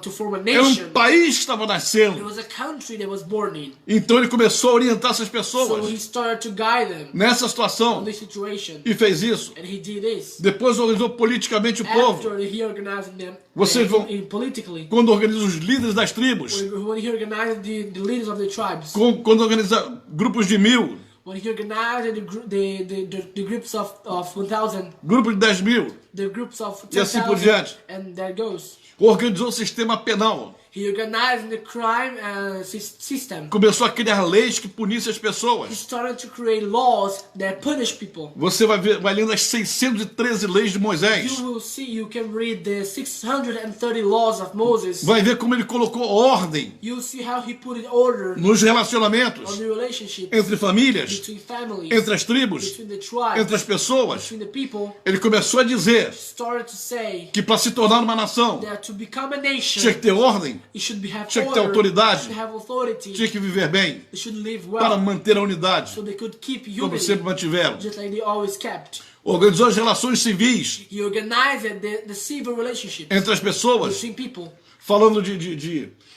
to form a Era nation. um país que estava It nascendo. was a country that was born in. Então ele começou a orientar essas So pessoas he started to guide them nessa on situação this situation. e fez isso. And he did this. Depois organizou politicamente o povo. After he organized them Vocês vão- politically. Quando organiza os líderes das tribos, When he organized the leaders of the tribes. quando organiza grupos de 1000, When he organized the groups of 1,000. grupos de 10.000, The groups of E assim 10,000. por diante. And that goes. organizou o sistema penal. He organized the crime system. Começou a criar leis que punissem as He pessoas. started to create laws that punish people. Você vai lendo as 613 leis de Moisés. You will see, you can read the 630 laws of Moses. Vai ver como ele colocou ordem You'll see how he put in order nos relacionamentos on the relationships entre famílias, between families, entre as tribos, between the tribes, entre as pessoas. between the people. Ele começou a dizer Started to say que para se tornar uma nação that to become a nation, tinha que ter ordem, it should have tinha que ter order, autoridade, should have authority, tinha que viver bem they should live para well, manter a unidade, so they could keep como unity, sempre mantiveram. just like they always kept. Organizou as relações civis He organized the civil relationships entre as pessoas, between people, falando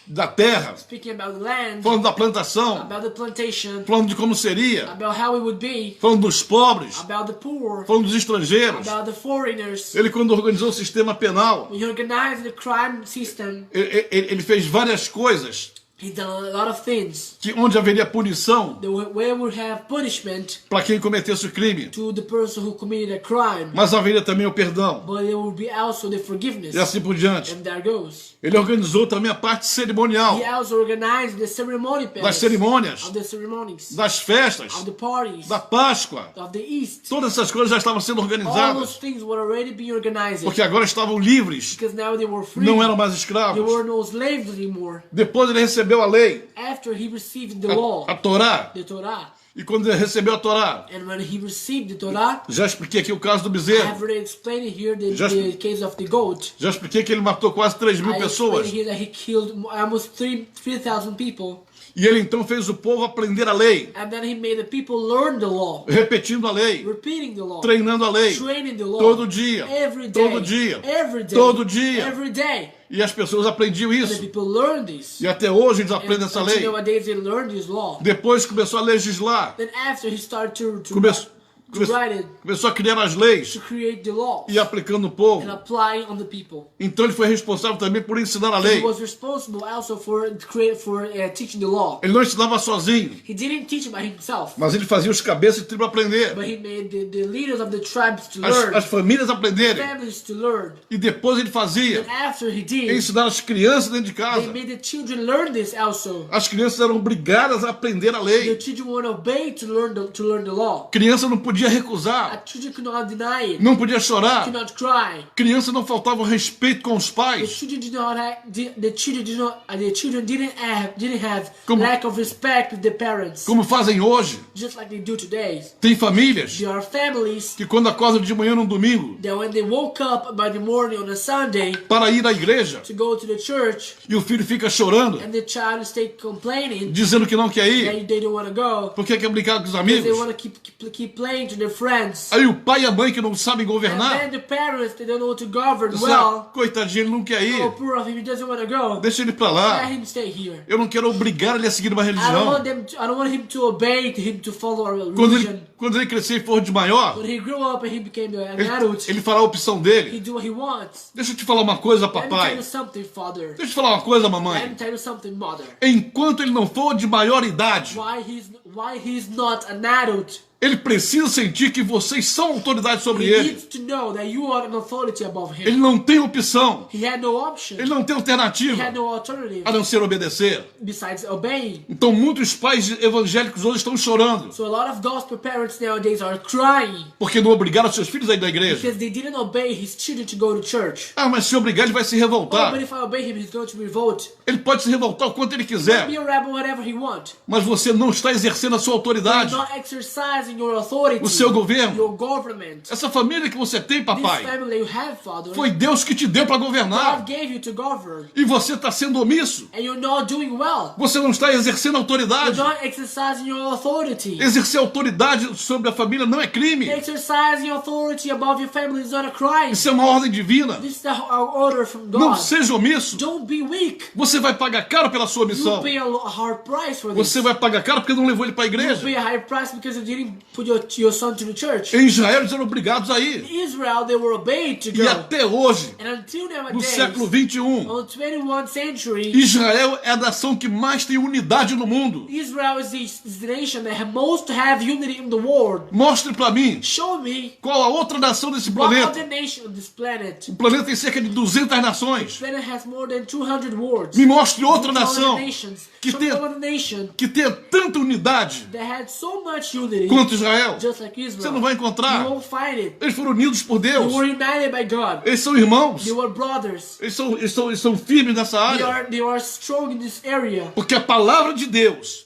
da terra, speaking about the land, falando da plantação, about the plantation, falando de como seria, about how it would be, falando dos pobres, about the poor, falando dos estrangeiros. about the foreigners. Ele, quando organizou o sistema penal, He organized the crime system. ele fez várias coisas He done a lot of things. que onde haveria punição Where would have punishment para quem cometesse o crime, to the person who committed a crime, mas haveria também o perdão but there would be also the forgiveness. e assim por diante. And there goes. Ele organizou também a parte cerimonial He also organized the ceremony das parts cerimônias, of the ceremonies, das festas, of the parties, da Páscoa. of the East. Todas essas coisas já estavam sendo All organizadas, those things were already being organized porque agora estavam livres, because now they were free. não eram mais They escravos. were no slaves anymore. Depois ele recebeu a lei, After he received the law, a Torá, the Torah, e quando ele recebeu a Torá, and when he received the Torah, já expliquei aqui o caso do I bezerro, have already explained here the Just- case of the goat. já expliquei que ele matou quase 3.000 I pessoas, explained here that he killed almost 3,000 people, e ele então fez o povo aprender a lei, and then he made the people learn the law, repetindo a lei, repeating the law, treinando a lei, training the law, todo dia, every day, todo dia, every day, todo dia. every day. E as pessoas aprendiam The isso, people learn this. e até hoje eles And aprendem essa until lei. nowadays they learn this law. Depois começou a legislar, Then after he started to write it, começou a criar as leis to create the law e aplicando no povo. and applying on the people. Então ele foi responsável também por ensinar a He lei. was responsible also for teaching the law. Ele não ensinava sozinho, He didn't teach by himself, mas ele fazia os cabeças de tribo aprender, but he made the leaders of the tribes to as learn, famílias aprenderem. families to learn. E depois ele fazia And after he did, ensinar as crianças dentro de they casa. made the children learn this also. As crianças eram obrigadas a aprender a The lei. children were obeyed to learn the law. Criança não podia recusar, A children could not deny it, não podia chorar. could not cry. Criança não faltava respeito com os The pais. children did not have, the children didn't have Como- lack of respect with the parents, Como fazem hoje. just like they do today. Tem famílias There are families que quando acordam de manhã num domingo that when they woke up by the morning on a Sunday para ir à igreja to go to the church, e o filho fica chorando, and the child stay complaining dizendo que não quer ir, that they don't want to go porque quer brincar com os because amigos. they want to keep playing to their friends. Aí o pai e a mãe que não sabem And governar, then the parents, they don't know how to govern diz, well. coitadinho, ele não quer Oh, ir, poor of him, he doesn't want to go. deixa ele pra Let lá. him stay here. Eu não quero obrigar ele a seguir uma I don't religião. want him to obey, him to follow our Quando religion. ele crescer e for de maior, When he grew up and he became an adult, ele fará a opção he dele. do what he wants. Deixa eu te falar uma coisa, Let me tell papai. you something, father. Deixa eu te falar uma coisa, Let me mamãe. tell you something, mother. Enquanto ele não for de maior idade, Why he's not an adult? ele precisa sentir que vocês são autoridade sobre He ele. needs to know that you are an authority above Ele him. não tem opção. He had no option. Ele não tem He alternativa had no alternative a não ser obedecer. besides obeying. Então muitos pais evangélicos hoje estão chorando So a lot of gospel parents nowadays are crying porque não obrigaram seus filhos a ir da igreja. because they didn't obey his children to go to church. Ah, mas se obrigar ele vai se Oh, revoltar. but if I obey him, he's going to revolt. Ele pode se revoltar o quanto ele Be quiser, a rebel, whatever he wants. mas você não está exercendo a sua You're autoridade. not exercising your authority. O seu governo. Your government. Essa família que você tem, This papai, family you have, father. foi Deus que te deu para governar. God gave you to govern. E você está sendo omisso. And you're not doing well. Você não está exercendo You're autoridade. not exercising your authority. Exercer autoridade sobre a família não é crime. Exercising authority above your family is not a crime. Isso é uma ordem divina. This is our order from Não God. seja omisso. Don't be weak. Você vai pagar caro pela sua You missão. pay a hard price for this. Você vai pagar caro porque não levou ele para a You igreja. pay a high price because you didn't put your son to the church. Em Israel eles eram obrigados a ir. In Israel, they were obeyed to E go. até hoje, And until no nowadays, século 21, on the 21st century, Israel é a nação que mais tem unidade no mundo. Israel is the nation that most have unity in the world. Mostre para mim Show me qual a outra nação desse what planeta. other nation on this planet. O planeta tem cerca de 200 nações. Planet has more than 200 words. Me mostre outra Show me nação other nations. que Show me tenha, other nation que tenha tanta unidade that had so much unity, quanto Israel. just like Você Israel. não vai You encontrar. won't find it. Eles foram unidos por They Deus. were united by God. Eles são irmãos. They were brothers. Eles são firmes nessa área. They are strong in this area Porque a palavra de Deus,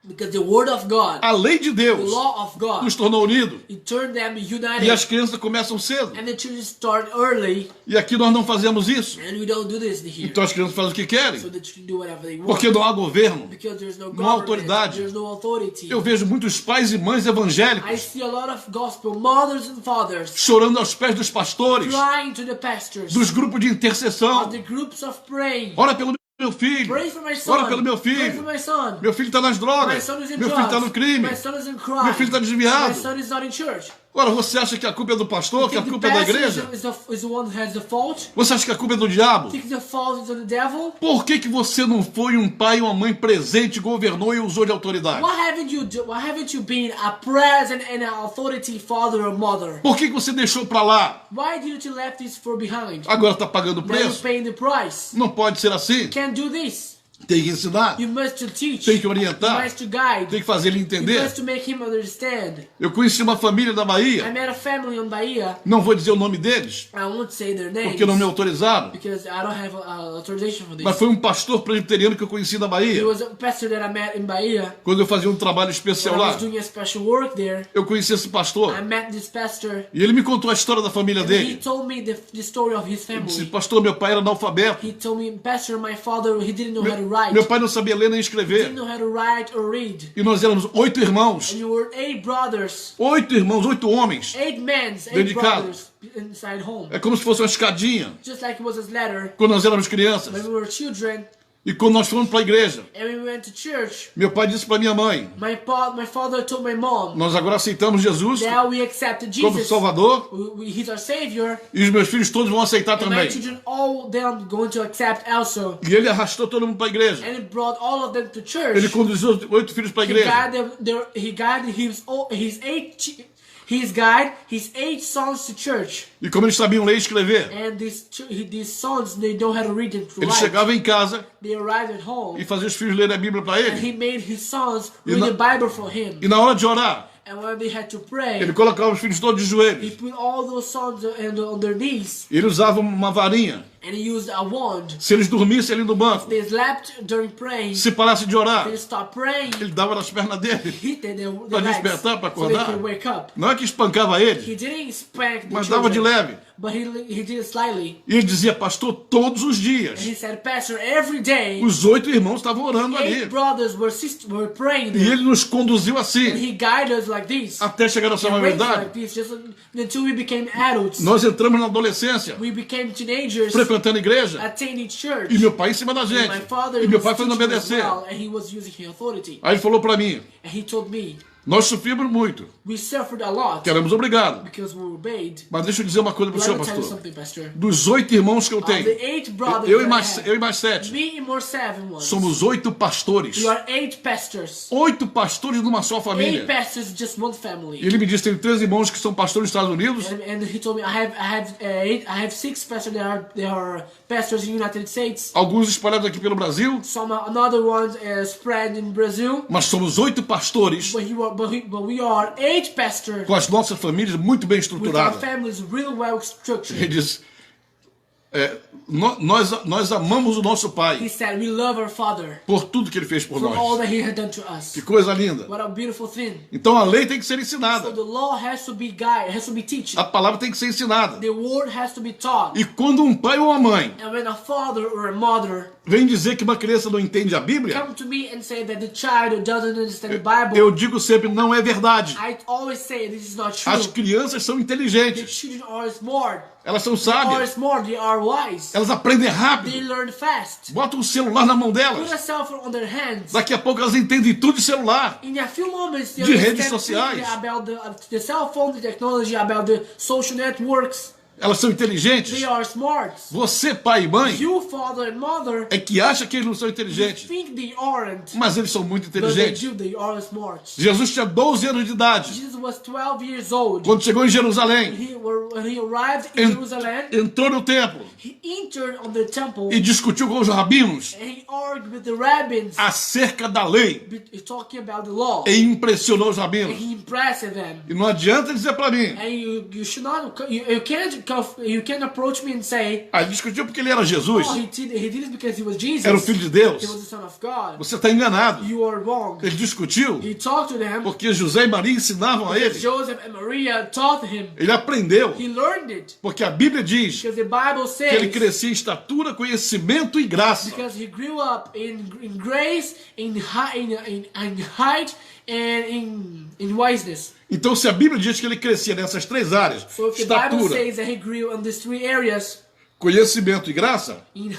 because the word of God, a lei de the Deus, law of God, nos tornou unidos. it turned them E united. as crianças começam cedo. And the children start early, E aqui nós não fazemos isso. and we don't do this here. Então as crianças fazem o que querem. So the children do whatever they want. Porque não há governo. Because there's no não há government, autoridade. there's no authority. Eu vejo muitos pais e mães I evangélicos see a lot of gospel mothers and fathers chorando aos pés dos pastores, crying to the pastors dos grupos de intercessão. of the groups of praying. Ora pelo meu filho. Pray for my son. Ora pelo meu Pray for filho. my son. Meu filho está nas My drogas. son is in Meu filho está no drugs. crime. My son is in crime. Meu filho está desviado. My son is not in church. Ora, você acha que a culpa é do pastor, que a Think the culpa é da pastor igreja? is the one who has the fault? Você acha que a culpa é do diabo? Think the fault is on the devil? Por que você não foi um pai e uma mãe presente, governou e usou de autoridade? Why haven't you been a present and an authority father or mother? Por que você deixou para lá? Why didn't you left this for behind? Agora está pagando Now you're preço? paying the price. Não pode ser assim. Can't do this. Tem que ensinar, You must to teach. tem que You orientar, must to guide. tem que fazer ele You entender. must to make him understand. Eu conheci uma família da I Bahia, met a family on Bahia. não vou dizer o nome deles, I won't say their names porque não me autorizaram, because I don't have authorization for this. mas foi um pastor presbiteriano que eu conheci da He Bahia. was a pastor that I met in Bahia. Quando eu fazia um trabalho When especial I lá, was doing a special work there, eu conheci esse pastor I met this pastor. e ele me contou a história da família And he dele. told me the story of his Ele disse, family. pastor, meu pai era analfabeto. He told me, Pastor, my father, he didn't know how to write. Meu pai não sabia ler nem escrever. Didn't know how to write or read. E nós éramos 8 irmãos. And you were 8 brothers, 8 irmãos, 8 homens. 8 men, 8 Dentro de casa. brothers inside home. É como se fosse uma escadinha. Just like it was his letter Quando nós éramos crianças. when we were children E quando nós fomos para a igreja, and we went to church. meu pai disse para minha mãe, My father told my mom, nós agora aceitamos Jesus now we accepted como Jesus. Salvador He's our Savior. e os meus filhos todos vão aceitar And my também. children, all them going to accept also. E ele arrastou todo mundo para a igreja. And he brought all of them to church. Ele conduziu os 8 filhos para a igreja. He guided his 8 sons to church. E como eles sabiam ler e escrever, And these sons, they know how to read and to ele write. chegava em casa They arrived at home e fazia os filhos lerem a Bíblia para and ele. he made his sons E read na- the Bible for him. E na hora de orar, And when they had to pray, ele colocava os filhos todos de he joelhos. put all those sons on their knees E ele usava uma varinha. and he used a wand. Se eles dormissem ali no banco, They slept during praying. se parassem de orar, They stopped praying. ele dava nas pernas dele. Hit the Pra legs despertar, pra so they acordar. could wake up. Não é que espancava eles, He didn't spank the mas dava de children, leve. but he did it slightly. E ele dizia, pastor, todos os And dias, he said, Pastor, every day, os 8 irmãos estavam orando 8 ali. brothers were praying E there. ele nos conduziu And assim, he guided us like this. até chegar à sua And raised us maioridade. like this, just until we became adults. Nós entramos na adolescência, We became teenagers, frequentando a igreja, attending church. e meu pai em cima da And gente. my father E meu was pai fazendo teaching as obedecer. well, and he was using his authority. Aí ele falou para mim, And he told me, nós sofrimos muito, we suffered a lot que éramos obrigados. because we were obeyed. Mas deixa eu dizer uma coisa para o Let senhor, me tell you pastor. something, Pastor. Dos 8 irmãos que eu Of the tenho, 8 brothers eu e that I have, mais 7, me and more 7 ones, somos 8 pastores. we are 8 pastors. 8 pastores numa só 8 família. pastors, just one E family. ele me disse, tem 3 irmãos que são pastores nos Estados Unidos, And he told me I have 6 pastors that are pastors in the United States. alguns espalhados aqui pelo Brasil, Some another ones spread in Brazil. mas somos 8 pastores But we are 8 pastors com as nossas famílias muito bem with our estruturadas. families real well Ele structured. disse, nós amamos o nosso He Pai said we love our Father por tudo que Ele fez por for all nós. that He had done to us. Que coisa linda. What a beautiful thing. Então a lei tem que ser So ensinada. the law has to be guided, has to be taught. A palavra tem que ser ensinada. The word has to be taught. E quando um pai ou uma mãe And when a father or a mother vem dizer que uma criança não entende a Bíblia, come to me and say that the child who doesn't understand the Bible, eu digo sempre, não é verdade. I always say this is not true. As crianças são The inteligentes, children are smart. elas são They are sábias, smart. They are wise. elas aprendem They rápido. learn fast. Bota um celular na mão Put a delas, cell phone on their hands. daqui a pouco elas entendem tudo de celular. In a few moments, they De redes understand sociais. quickly about the cell phone, the technology, about the social networks. Elas são inteligentes. They are smart. Você, pai e mãe, You, father and mother, é que acha que eles não são you inteligentes, think they aren't, mas eles são muito but they inteligentes. do. They are smart. Jesus tinha 12 anos de idade Jesus was 12 years old. quando chegou em Jerusalém, When he arrived in Jerusalem, entrou no templo he entered on the temple e discutiu com os rabinos and he argued with the rabbis, acerca da lei talking about the law. e impressionou os And rabinos. he impressed them. E não adianta dizer para mim, And you should not, you can't approach me and say, ele discutiu porque ele era Jesus, oh, he did it because he was Jesus. era o Filho de Deus. He was the Son of God. Você está enganado. You are wrong. Ele discutiu He talked to them porque José e Maria ensinavam a ele. Joseph and Maria taught him. Ele aprendeu He learned it porque a Bíblia diz because the Bible que ele says crescia em estatura, conhecimento e graça. because he grew up in grace, in height, and in wiseness. Então, se a Bíblia diz que ele crescia nessas três áreas, So if the Bible estatura, says that he grew in these three areas, conhecimento e graça, in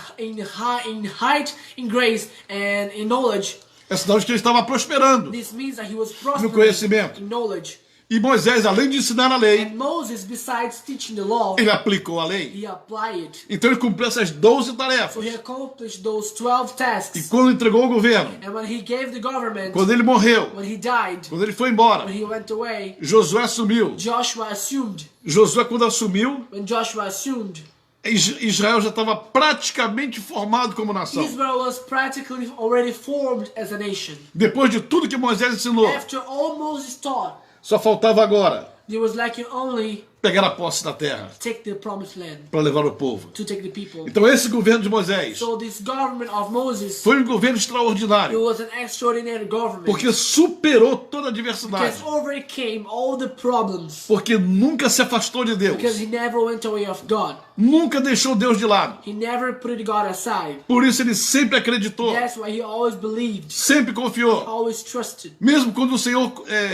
height, in grace, and in knowledge, é sinal de que ele estava prosperando. this means that he was No prospering conhecimento. in knowledge. E Moisés, além de ensinar a lei, And Moses, besides teaching the law, ele aplicou a lei. he applied it. Então ele cumpriu essas 12 So tarefas. he accomplished those 12 E tasks. quando entregou o governo, And when he gave the government, quando ele morreu, when he died, quando ele foi embora, when he went away, Josué assumiu. Joshua assumed. Josué, quando assumiu, When Joshua assumed, Israel já estava praticamente formado como nação. Israel was practically already formed as a nation. Depois de tudo que Moisés ensinou, After all Moses taught, só faltava agora there was like only pegar a posse da terra take the promised land, para levar o povo. to take the people. Então esse governo de Moisés So this government of Moses, foi um governo it extraordinário, was an extraordinary government. porque superou toda a diversidade, Because overcame all the problems. porque nunca se afastou de Deus, Because he never went away of God. nunca deixou Deus de lado. He never put God aside. Por isso ele sempre acreditou, That's why he always believed, sempre confiou, always trusted. mesmo quando o Senhor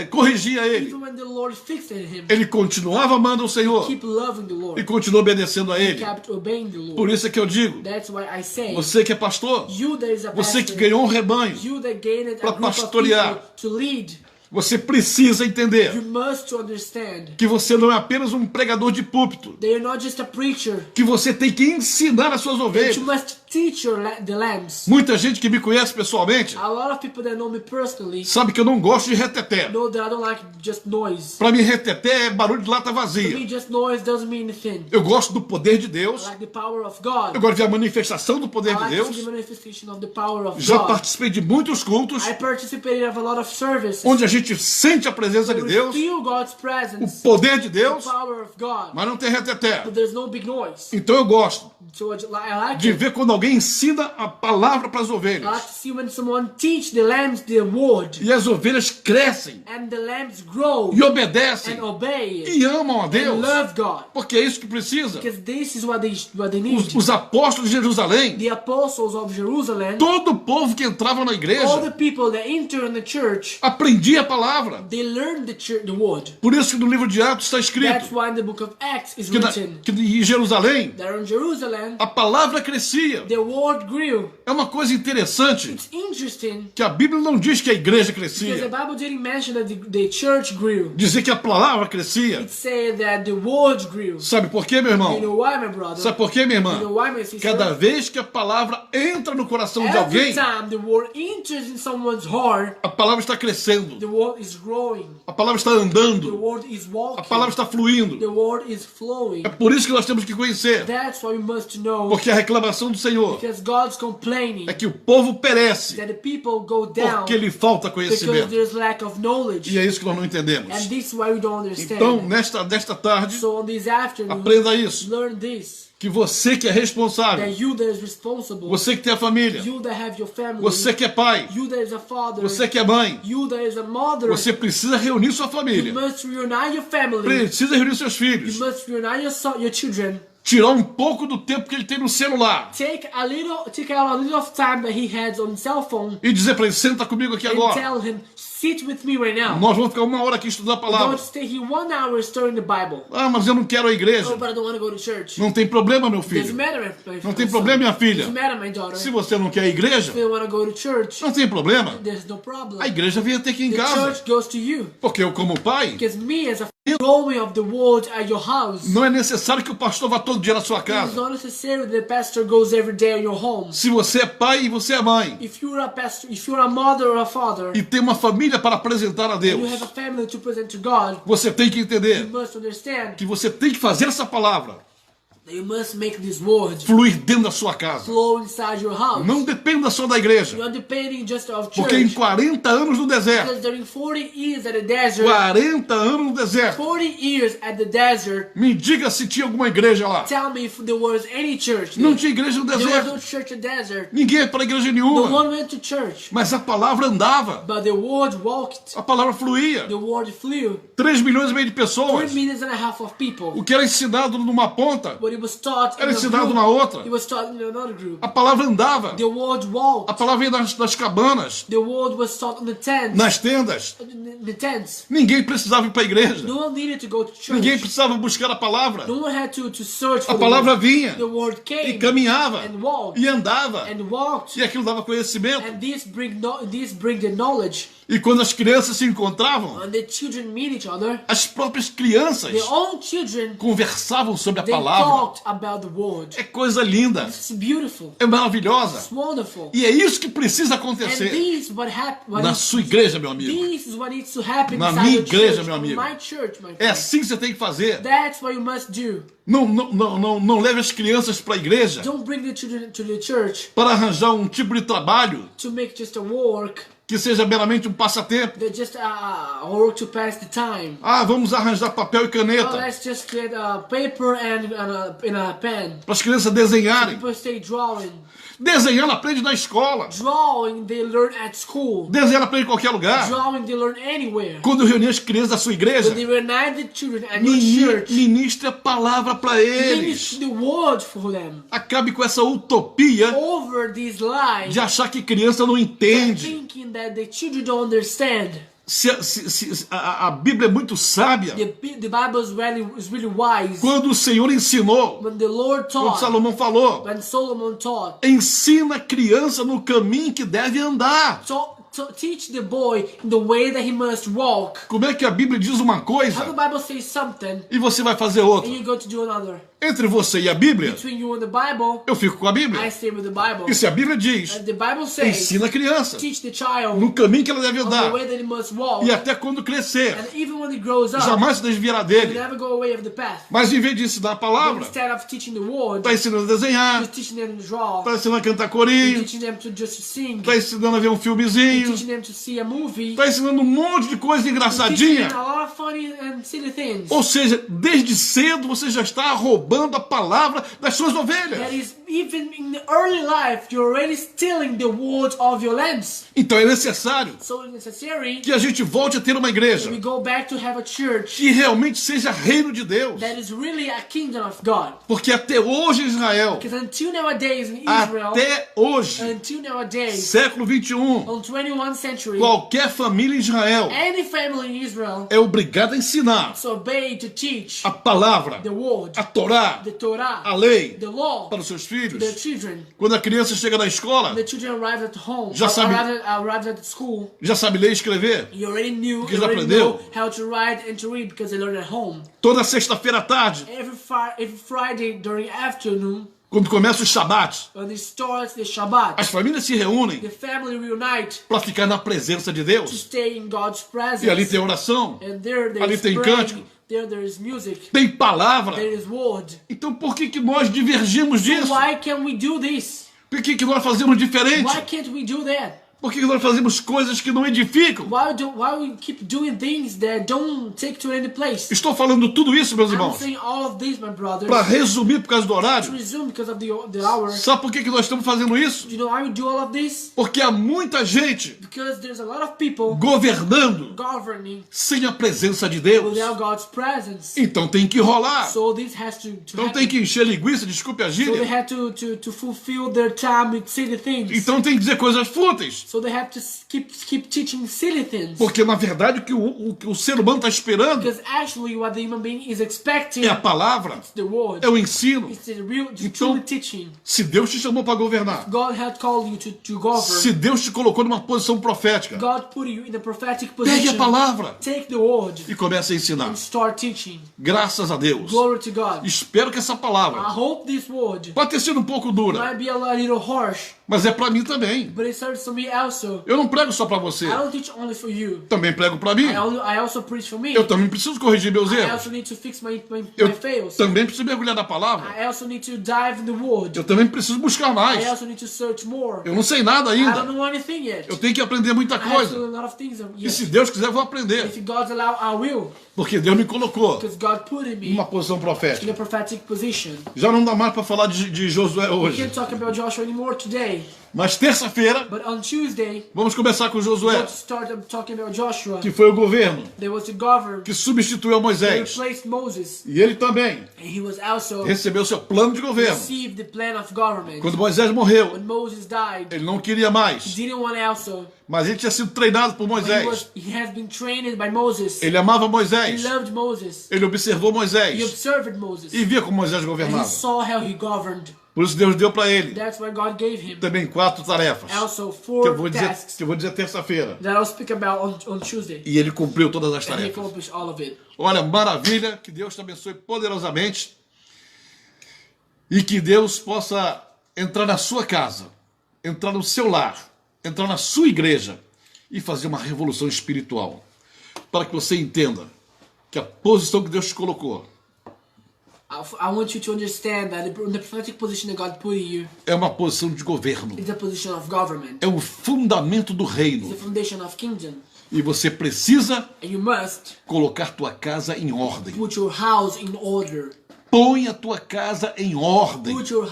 corrigia ele, Even when the Lord fixed him, ele continuava amando o Senhor keep loving the e Lord. continuou obedecendo a ele. Kept obeying the Lord. Por isso é que eu digo, That's why I say, você que é pastor, you that is a você que pastor, ganhou um rebanho, you that gained a pra group of pastorear. people to lead, você precisa you entender must understand que você não é apenas um pregador de púlpito, that you're not just a preacher, que você tem que ensinar as suas that ovelhas. you must teach the lambs. Muita gente que me conhece pessoalmente A lot of people that know me personally sabe que eu não gosto de reteté. know that I don't like just noise. Para mim, reteté é barulho de lata To vazia. me, just noise doesn't mean anything. Eu gosto do poder de I Deus, like the power of God. eu gosto de ver a manifestação do I poder de like to see the Deus. manifestation of the power of Já God. participei de muitos cultos I participated of a lot of services onde a gente sente a presença de where we Deus, feel God's o presence, poder de the Deus, power of God, mas não tem reteté. but there's no big noise. Então eu gosto So I like de it. ver quando alguém ensina a palavra para as I like ovelhas. to see when someone teach the lambs the word, E as ovelhas crescem and the lambs grow e obedecem and obey it e amam a and Deus, love God, porque é isso que precisa. because this is what they need. Os apóstolos de Jerusalém, The apostles of Jerusalem, todo o povo que entrava na all the igreja people that enter in the church, aprendia a palavra. they learn the word. Por isso que no livro de Atos está That's escrito why in the book of Acts is que, written que em Jerusalém that in Jerusalem a palavra crescia. the word grew. É uma coisa interessante It's interesting que a Bíblia não diz que a igreja because the crescia, Bible didn't mention that the church grew. dizer que a palavra crescia. It said that the word grew. Sabe por quê, meu You irmão? know why, my brother? Sabe por quê, minha You know irmã? why, my sister? Cada vez que a palavra entra no coração de Every alguém, time the word enters in someone's heart, a palavra está crescendo, the word is growing. a palavra está The andando, word is a walking. palavra está fluindo. The word is flowing. É por isso que nós temos que conhecer, That's why we must know. porque a reclamação do Senhor Because God's complaining é que o povo perece that the people go down porque lhe falta because conhecimento. there's lack of knowledge. E é isso que nós não entendemos. And this is why we don't understand. Então, nesta tarde, So on this afternoon, aprenda isso. learn this. que você que é responsável, that you that is responsible, você que tem a família, you that have your family, você que é pai, you that is a father, você que é mãe, you that is a mother, você precisa reunir sua you família, must reunite your family, precisa reunir seus you filhos, must reunite your children. tirar um pouco do tempo que ele tem no celular Take out a little of time that he has on cell phone e dizer para ele, senta comigo aqui and agora. tell him, sit with me right now. Nós vamos ficar 1 hora aqui estudando a Don't palavra. stay here 1 hour studying the Bible. Ah, mas eu não quero a igreja. Oh, but I don't want to go to church. Não tem problema, meu Doesn't filho. matter, my Não tem son. problema, minha filha. Doesn't matter, my daughter. Se você não quer a igreja, If you want to go to church, não tem problema. there's no problem. A igreja vem até aqui em The casa. church goes to you. Porque eu, como pai, Because me, as a going of the world at your house, não é necessário que o pastor vá todo dia na sua it's casa. not necessary that the pastor goes every day in your home. Se você é pai e você é mãe, If you're a pastor, if you're a mother or a father, e tem uma família para apresentar a and you Deus, have a family to present to God, você tem que you entender must understand que você tem que fazer essa palavra that you must make this word fluir dentro da sua casa. flow inside your house. Não dependa só da igreja. You're not depending just of Porque em church. 40 anos no deserto, Because during 40 years at the desert, 40 anos no deserto, 40 years at the desert, me diga se tinha alguma igreja lá. tell me if there was any church Não there. tinha igreja no There was deserto. no church at the desert. Ninguém ia para igreja No nenhuma. one went to church. Mas a palavra andava. But the word walked. A palavra fluía. The word flew. 3 milhões e meio de 3 pessoas. millions and a half of people. O que era ensinado numa ponta, What it was taught era in a ensinado group, na outra. it was taught in another group. A palavra andava. The word A walked. palavra ia das cabanas, The word was taught in the tents. nas tendas. The tents. Ninguém precisava ir para a igreja. No one needed to go to church. Ninguém precisava buscar a palavra. No one had to search for A the palavra word. vinha The word e came caminhava and walked e andava. and walked. E aquilo dava conhecimento. And this bring the knowledge. E quando as crianças se encontravam, When the children meet each other, as próprias crianças their own children, conversavam sobre a they palavra. talked about the word. É coisa linda, It's beautiful. é maravilhosa. It's wonderful. E é isso que precisa And acontecer this na sua igreja, meu amigo. this is what needs to happen Na inside minha your igreja, church, meu amigo. my church, my É friend. assim que você tem que fazer. That's what you must do. Não leve as crianças para a igreja Don't bring the children to the church para arranjar um tipo de trabalho to make just a work, que seja meramente um passatempo. that just a work to pass the time. Ah, vamos arranjar papel e Oh, caneta let's just get a paper and a pen. para as crianças desenharem. People stay drawing. Desenhar ela aprende na escola. Drawing they learn at school. Desenhar ela aprende em qualquer lugar. Drawing they learn anywhere. Quando reunir as crianças da sua igreja, When they reunite the children at your church, ministre a palavra para eles. finish the word for them. Acabe com essa utopia Over these lies, de achar que criança não entende. thinking that the children don't understand. A Bíblia é muito sábia. The Bible is really wise. Quando o Senhor ensinou, When the Lord quando taught, Salomão falou, when Solomon taught, ensina a criança no caminho que deve andar. to teach the boy in the way that he must walk. Como é que a Bíblia diz uma How the coisa Bible says something, e você vai fazer outra? and you go to do another. Entre você e a Bíblia, Between you and the Bible, eu fico com a I Bíblia. stay with the Bible. E se a Bíblia diz, And the Bible says, ensina a criança teach the child no caminho que ela deve on the andar. way that he must walk. E até quando crescer, And even when he grows up, jamais se desviará he dele. never go away of the path. Mas em vez de ensinar a But palavra, instead of teaching the word, está ensinando a desenhar, just teaching them to draw, está ensinando a cantar corinho, teaching them to just sing, está ensinando a ver um filmezinho, teaching them to see a movie, está ensinando um monte de coisa teaching engraçadinha. them a lot of funny and silly things. Ou seja, desde cedo você já está roubando a palavra das suas ovelhas. That is, even in the early life, you're already stealing the word of your lambs. Então é necessário So it's necessary que a gente volte a ter uma igreja we go back to have a church que realmente seja reino de Deus. that is really a kingdom of God. Porque até hoje em Israel, Because until nowadays in Israel, até hoje, until nowadays, século 21, on 21st century, qualquer família em Israel any family in Israel é obrigada a ensinar is obeyed to teach a palavra, the word, a Torá, the Torah, a lei the law para os seus to their filhos. children. Quando a criança chega na escola, The children arrive at home, Já sabe- arrive at school. já sabe ler e escrever. You already knew, Porque you já already aprendeu. know how to write and to read because they learned at home. Toda sexta-feira à tarde, Every Friday during afternoon, quando começa o Shabat, when it starts the Shabbat, as famílias se reúnem the family reunite para ficar na presença de to Deus. stay in God's presence. E ali tem oração, And there ali is tem praying, cântico. there is music, tem palavra. there is word. Então por que nós divergimos disso? Why can't we do this? Por que nós fazemos diferente? Why can't we do that? Por que nós fazemos coisas que não edificam? Why we keep doing things that don't take to any place? Estou falando tudo isso, meus I'm irmãos, saying all of this, my brothers. para resumir por causa do To horário. resume because of the hour. Sabe por que nós estamos fazendo isso? Do you know why we do all of this? Porque há muita gente Because there's a lot of people governando governing sem a presença de Deus. without God's presence. Então tem que rolar. So this has to Então happen. tem que encher linguiça, desculpe a So they gíria. had to fulfill their time with silly things. Então tem que dizer coisas fúteis. So they have to keep teaching silly things. Porque na verdade o que o ser humano está esperando Because actually what the human being is expecting é a palavra, is the word. é o ensino. It's the real, the Então, truly teaching. se Deus te chamou para governar, God had called you to govern. se Deus te colocou numa posição profética, God put you in a prophetic pegue a position. palavra Take the word e comece a ensinar. and start teaching. Graças a Deus. Glory to God. Espero que essa I palavra hope this word pode ter sido um pouco dura, might be a little harsh, mas é para mim também. but it serves to me also. Eu não prego só para você, I don't teach only for you. também prego para mim. I also preach for me. Eu também preciso corrigir meus I erros. also need to fix my Eu fails. também preciso mergulhar na palavra. I also need to dive in the word. Eu também preciso buscar mais. I also need to search more. Eu não sei nada I don't ainda. know anything yet. Eu tenho que aprender muita I have to coisa. learn a lot of things E yet. se Deus quiser, eu vou aprender. If God allow, I will. Porque Deus me colocou Because God put in me numa posição in profética. a prophetic position. Já não dá mais para falar de Josué We hoje. can't talk about Joshua anymore today. Mas terça-feira, But on Tuesday, vamos começar com Josué, let's start talking about Joshua. que foi o governo There was the governor que substituiu who Moisés. replaced Moses. E ele também And he was also recebeu seu plano de governo. received the plan of government. Quando Moisés morreu, When Moses died, ele não queria he mais. didn't want also. Mas ele tinha sido treinado por But Moisés. he has been trained by Moses. Ele amava He Moisés. loved Moses. Ele observou He Moisés. observed Moses. E via como Moisés And he governava. saw how he governed. Por isso Deus deu para ele That's why God gave him também 4 tarefas. also Que eu 4 vou dizer, tasks que eu vou dizer terça-feira. that I'll speak about on Tuesday. E ele cumpriu todas as And he tarefas. accomplished all of it. Olha, maravilha. Que Deus te abençoe poderosamente. E que Deus possa entrar na sua casa, entrar no seu lar, entrar na sua igreja e fazer uma revolução espiritual. Para que você entenda que a posição que Deus te colocou I want you to understand that the prophetic position that God put in you é uma posição de governo. is a position of government. É o fundamento do It's reino. the foundation of kingdom. E você precisa And you must colocar tua casa em ordem. put your house in order. Põe a tua casa em ordem. Put your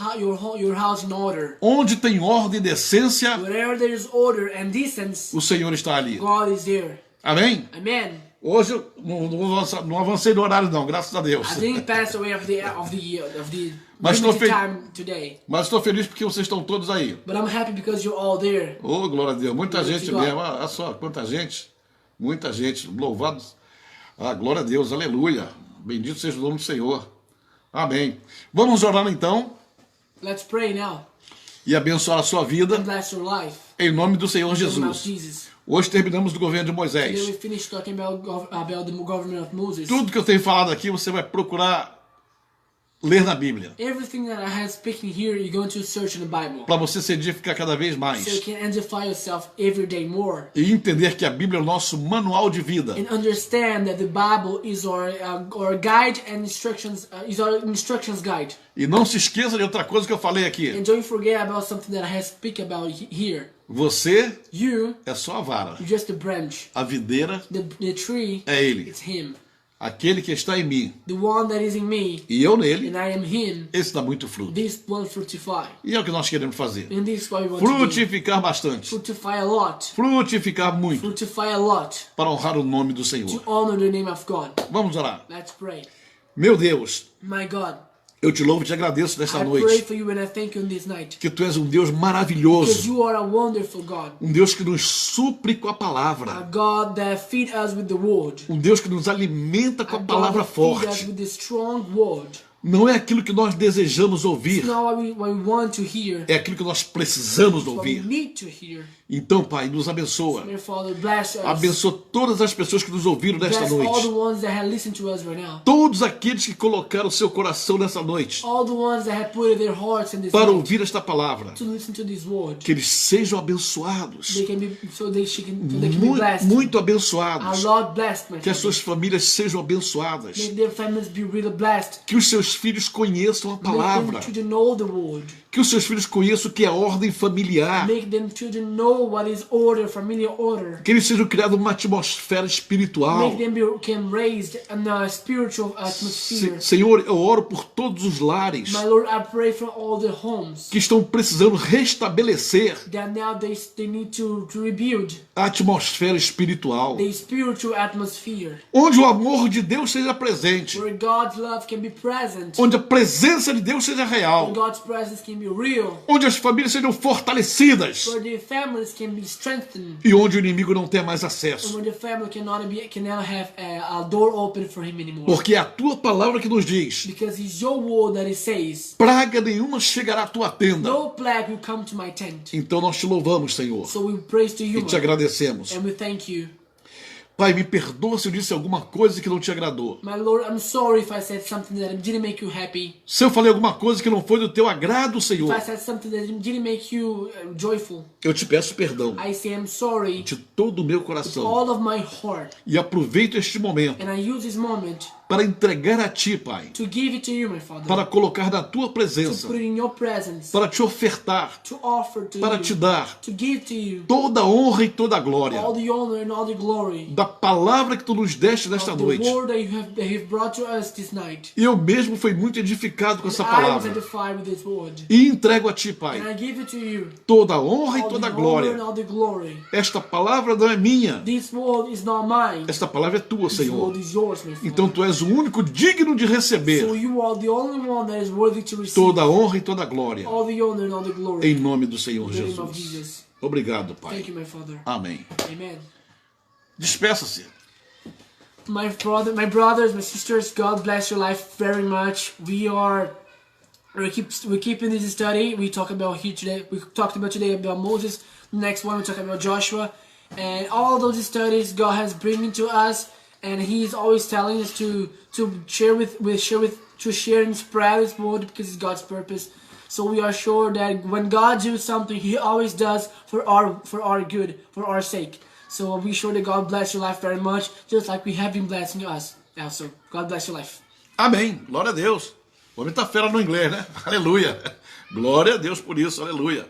house in order. Onde tem ordem e decência, Wherever there is order and decency, o Senhor está ali. God is there. Amém? Amen. Hoje eu não avancei no horário não, graças a Deus. I didn't pass away of the Mas limited estou time today. Mas estou feliz porque vocês estão todos aí. But I'm happy because you're all there. Oh, glória a Deus. Muita Glória gente a Deus. mesmo. Olha só, quanta gente. Muita gente. Louvados. Ah, glória a Deus. Aleluia. Bendito seja o nome do Senhor. Amém. Vamos orar então Let's pray now e abençoar a sua vida and bless your life. em nome do Senhor In the name of Jesus. Jesus. Hoje terminamos do governo de Today we Moisés. finished talking about the government of Moses. Tudo que eu tenho falado aqui você vai procurar ler na Bíblia. Everything that I have speaking here, you're going to search in the Bible. Para você se edificar cada vez So you mais. can edify yourself every day more. E entender que a Bíblia é o nosso manual de vida. And understand that the Bible is our guide and instructions, is our instructions guide. E não se esqueça de outra coisa que eu falei aqui. And don't forget about something that I have speak about here. Você You, é só a vara. you're just a branch. A videira The tree, é Ele. it's Him. Aquele que está em mim The one that is in me, e eu nele, and I am Him. esse dá muito fruto. This will fructify. E é o que nós queremos fazer. And this is what we want to do. Frutificar bastante. Fructify a lot. Frutificar muito. Fructify a lot. Para honrar o nome do Senhor. To honor the name of God. Vamos orar. Let's pray. Meu Deus, My God, eu te louvo e te agradeço nesta I pray noite. for you and I thank you on this night. Que tu és um Deus Because maravilhoso. you are a wonderful God. Um Deus que nos supre com a A palavra. God that feed us with the word. Um Deus que nos alimenta com A a God palavra that feed us forte. with the strong word. Não é aquilo que nós desejamos ouvir. It's not what we want to hear. É aquilo que nós precisamos It's what we ouvir. need to hear. Então, Pai, nos abençoa. Dear Father, bless us. Abençoa todas as pessoas que nos ouviram nesta Bless all the noite. ones that have listened to us right now. Todos aqueles que colocaram seu coração nessa noite All the ones that have put their hearts in this para night ouvir esta palavra. to listen to this word. Que eles sejam abençoados. They can be so they can be Muito, blessed. muito A abençoados. lot blessed, my Que as friend. suas famílias sejam abençoadas. May their families be really blessed. Que os seus filhos conheçam a May their palavra. children know the word. Que os seus filhos conheçam o que é ordem familiar. Make them children know what is order, familiar order. Que eles sejam criados numa atmosfera espiritual. Make them become raised in a spiritual atmosphere. Senhor, eu oro por todos os lares My Lord, I pray for all the homes que estão precisando restabelecer that now they need to rebuild a atmosfera espiritual. the spiritual atmosphere, Onde o amor de Deus seja presente. where God's love can be present, Onde a presença de Deus seja real. where God's presence can be real, Onde as famílias sejam fortalecidas. where the families can be strengthened, E onde o inimigo não tenha mais and acesso. where the family cannot have a door open for him anymore. Porque é a tua palavra que nos diz: Because it's your word that it says, praga nenhuma chegará à tua tenda. no plague will come to my tent. Então nós te louvamos, Senhor, So we praise to you, e te Lord, agradecemos. and we thank you. Pai, me perdoa se eu disse alguma coisa que não te agradou. My Lord, I'm sorry if I said something that didn't make you happy. Se eu falei alguma coisa que não foi do teu agrado, If Senhor, I said something that didn't make you joyful, eu te peço perdão I say I'm sorry de todo o meu with coração. all of my heart. E aproveito este momento And I use this moment para entregar a ti, Pai, to give it to you, my Father. para colocar na tua To presença, put it in your presence. para te ofertar, To offer to para you. te dar To give to you toda a honra e toda a glória all the honor and all the glory da palavra que tu nos deste nesta of the noite. word that you've brought to us this night. E eu mesmo fui muito edificado com essa I was palavra. edified with this word. E entrego a ti, And Pai, I give it to you. toda a honra e All toda the a honor and glória. all the glory. Esta palavra não é minha. This word is not mine. Esta palavra é tua, This Senhor. word is yours, my Father. Então tu és o único digno de So receber you are the only one that is worthy to receive toda a honra e toda a glória. all the honor and all the glory. Em nome do Senhor In the name of Jesus. Jesus. Obrigado, Pai. Thank you, my Father. Amém. Amen. Despeça-se. My brothers, my sisters, God bless your life very much. We keep in this study. We talked about today about Moses. Next one we talk about Joshua, and all those studies God has bringing to us, and He's always telling us to share and spread His word because it's God's purpose. So we are sure that when God does something, He always does for our good, for our sake. So be sure that God bless your life very much, just like we have been blessing us. Also, God bless your life. Amém. Glória a Deus. O homem tá fera no inglês, né? Aleluia. Glória a Deus por isso. Aleluia.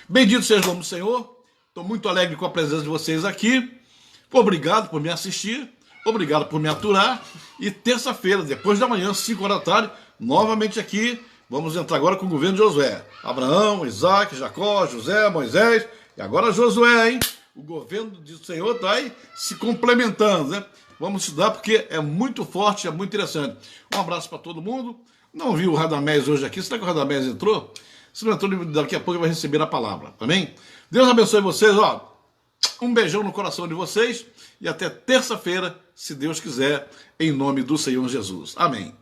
Bendito seja o nome do Senhor. Estou muito alegre com a presença de vocês aqui. Obrigado por me assistir. Obrigado por me aturar. E terça-feira, depois da manhã, 5 horas da tarde, novamente aqui. Vamos entrar agora com o governo de Josué. Abraão, Isaac, Jacó, José, Moisés. E agora Josué, hein? O governo do Senhor está aí se complementando, né? Vamos estudar porque é muito forte, é muito interessante. Um abraço para todo mundo. Não vi o Radamés hoje aqui. Será que o Radamés entrou? Se não entrou, daqui a pouco ele vai receber a palavra. Amém? Deus abençoe vocês. Ó, um beijão no coração de vocês. E até terça-feira, se Deus quiser, em nome do Senhor Jesus. Amém.